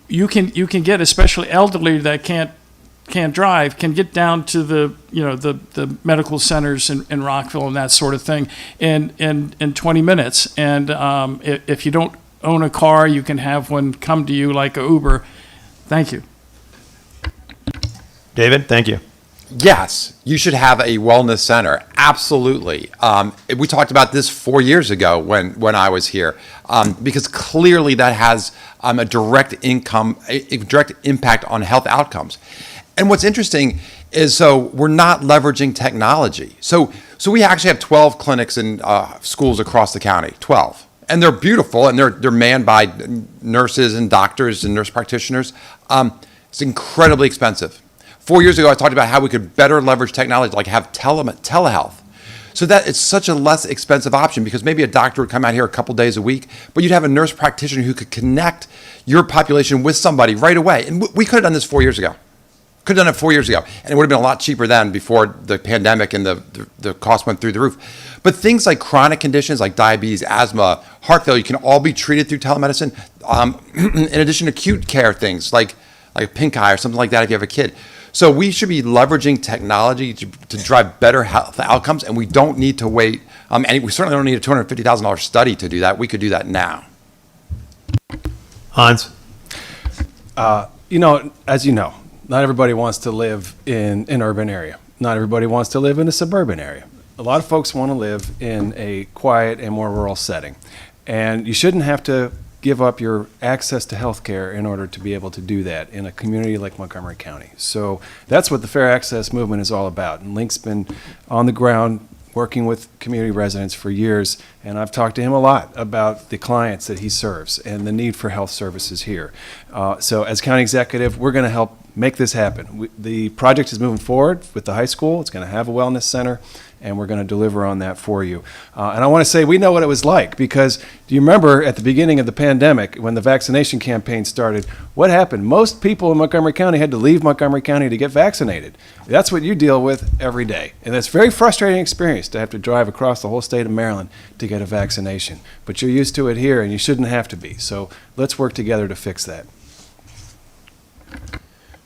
you can get, especially elderly that can't drive, can get down to the medical centers in Rockville and that sort of thing in 20 minutes. And if you don't own a car, you can have one come to you like a Uber. Thank you. David, thank you. Yes, you should have a wellness center. Absolutely. We talked about this 4 years ago when I was here, because clearly that has a direct impact on health outcomes. And what's interesting is, we're not leveraging technology. So we actually have 12 clinics in schools across the county, 12. And they're beautiful, and they're manned by nurses and doctors and nurse practitioners. It's incredibly expensive. 4 years ago, I talked about how we could better leverage technology, like have telehealth. So that it's such a less expensive option, because maybe a doctor would come out here a couple days a week, but you'd have a nurse practitioner who could connect your population with somebody right away. And we could have done this 4 years ago. Could have done it 4 years ago, and it would have been a lot cheaper then, before the pandemic and the cost went through the roof. But things like chronic conditions like diabetes, asthma, heart failure, can all be treated through telemedicine. In addition to acute care things like pink eye or something like that if you have a kid. So we should be leveraging technology to drive better health outcomes, and we don't need to wait. And we certainly don't need a $250,000 study to do that. We could do that now. Hans? As you know, not everybody wants to live in an urban area. Not everybody wants to live in a suburban area. A lot of folks want to live in a quiet and more rural setting. And you shouldn't have to give up your access to health care in order to be able to do that in a community like Montgomery County. So that's what the Fair Access movement is all about. And Link's been on the ground working with community residents for years, and I've talked to him a lot about the clients that he serves and the need for health services here. So as county executive, we're going to help make this happen. The project is moving forward with the high school. It's going to have a wellness center, and we're going to deliver on that for you. And I want to say we know what it was like, because do you remember at the beginning of the pandemic when the vaccination campaign started, what happened? Most people in Montgomery County had to leave Montgomery County to get vaccinated. That's what you deal with every day. And it's a very frustrating experience to have to drive across the whole state of Maryland to get a vaccination. But you're used to it here, and you shouldn't have to be. So let's work together to fix that.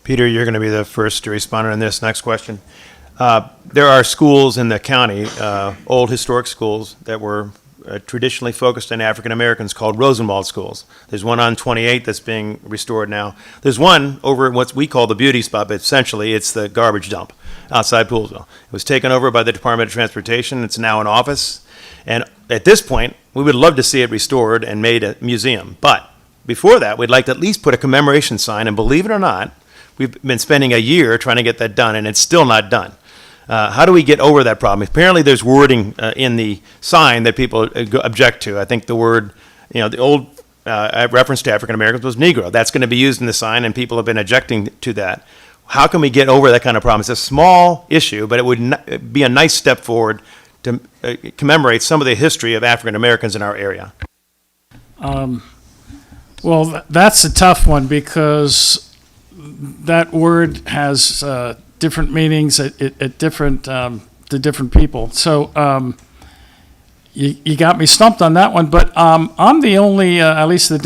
Peter, you're going to be the first to respond on this next question. There are schools in the county, old historic schools, that were traditionally focused on African Americans called Rosenwald schools. There's one on 28 that's being restored now. There's one over at what we call the beauty spot, but essentially it's the garbage dump outside Poolesville. It was taken over by the Department of Transportation. It's now an office. And at this point, we would love to see it restored and made a museum. But before that, we'd like to at least put a commemoration sign. And believe it or not, we've been spending a year trying to get that done, and it's still not done. How do we get over that problem? Apparently, there's wording in the sign that people object to. I think the word, the old reference to African Americans was Negro. That's going to be used in the sign, and people have been objecting to that. How can we get over that kind of problem? It's a small issue, but it would be a nice step forward to commemorate some of the history of African Americans in our area. Well, that's a tough one because that word has different meanings at different to different people. So you got me stumped on that one. But I'm the only, at least the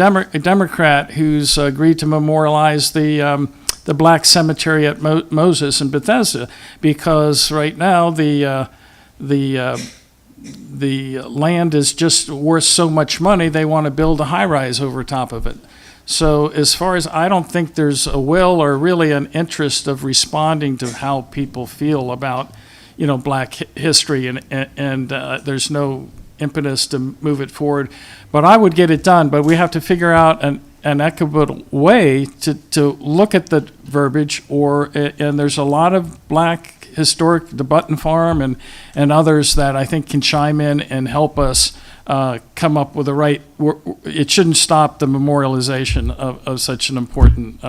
Democrat, who's agreed to memorialize the Black Cemetery at Moses in Bethesda, because right now the land is just worth so much money, they want to build a high-rise over top of it. So as far as, I don't think there's a will or really an interest of responding to how people feel about, Black history, and there's no impetus to move it forward. But I would get it done, but we have to figure out an equitable way to look at the verbiage, and there's a lot of Black historic, the Button Farm and others that I think can chime in and help us come up with the right, it shouldn't stop the memorialization of such an important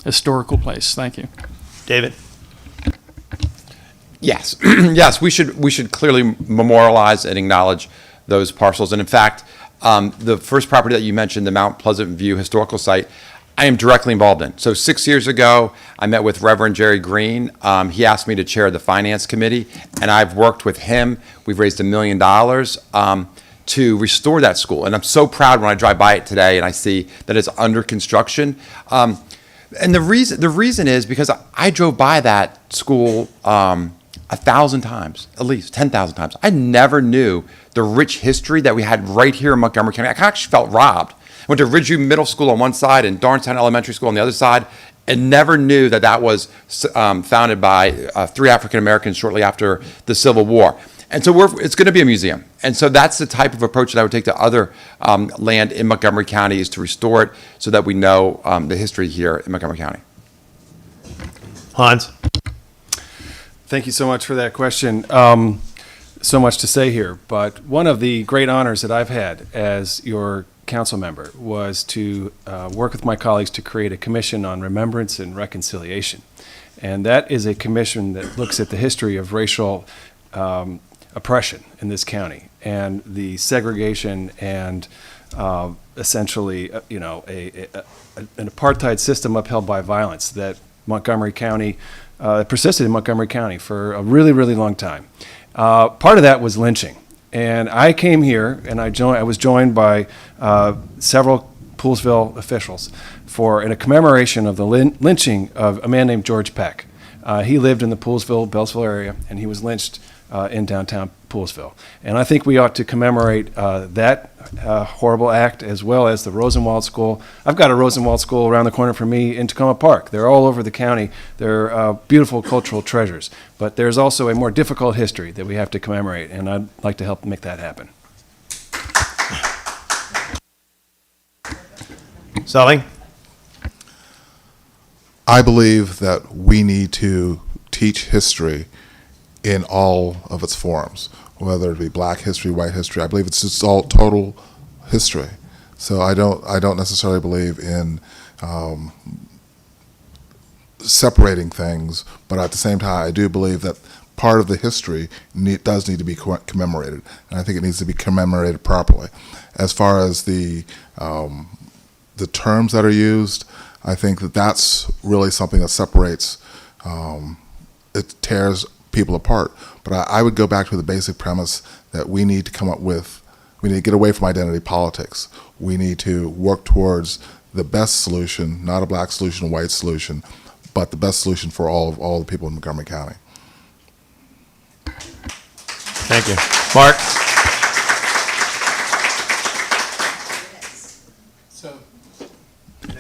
historical place. Thank you. David? Yes, yes, we should clearly memorialize and acknowledge those parcels. And in fact, the first property that you mentioned, the Mount Pleasant View Historical Site, I am directly involved in. So 6 years ago, I met with Reverend Jerry Green. He asked me to chair the Finance Committee, and I've worked with him. We've raised $1 million to restore that school. And I'm so proud when I drive by it today and I see that it's under construction. And the reason is because I drove by that school 1,000 times, at least 10,000 times. I never knew the rich history that we had right here in Montgomery County. I actually felt robbed. I went to Ridgeview Middle School on one side and Darnestown Elementary School on the other side, and never knew that was founded by 3 African Americans shortly after the Civil War. And so it's going to be a museum. And so that's the type of approach that I would take to other land in Montgomery County, is to restore it so that we know the history here in Montgomery County. Hans? Thank you so much for that question. So much to say here, but one of the great honors that I've had as your council member was to work with my colleagues to create a commission on remembrance and reconciliation. And that is a commission that looks at the history of racial oppression in this county and the segregation and essentially, an apartheid system upheld by violence that Montgomery County persisted in Montgomery County for a really, really long time. Part of that was lynching. And I came here, and I was joined by several Poolesville officials in a commemoration of the lynching of a man named George Peck. He lived in the Poolesville, Beltsville area, and he was lynched in downtown Poolesville. And I think we ought to commemorate that horrible act, as well as the Rosenwald School. I've got a Rosenwald School around the corner from me in Tacoma Park. They're all over the county. They're beautiful cultural treasures. But there's also a more difficult history that we have to commemorate, and I'd like to help make that happen. Sully? I believe that we need to teach history in all of its forms, whether it be Black history, white history. I believe it's just all total history. So I don't necessarily believe in separating things, but at the same time, I do believe that part of the history does need to be commemorated, and I think it needs to be commemorated properly. As far as the terms that are used, I think that that's really something that separates, it tears people apart. But I would go back to the basic premise that we need to we need to get away from identity politics. We need to work towards the best solution, not a Black solution, a white solution, but the best solution for all the people in Montgomery County. Thank you. Mark?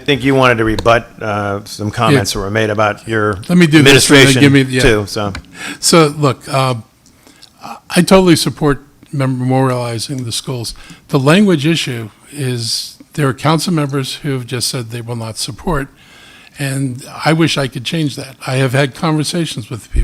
think you wanted to rebut some comments that were made about your Let me do this, and then administration give me- yeah. too, so. So, look, I totally support memorializing the schools. The language issue is there are council members who have just said they will not support, and I wish I could change that. I have had conversations with people.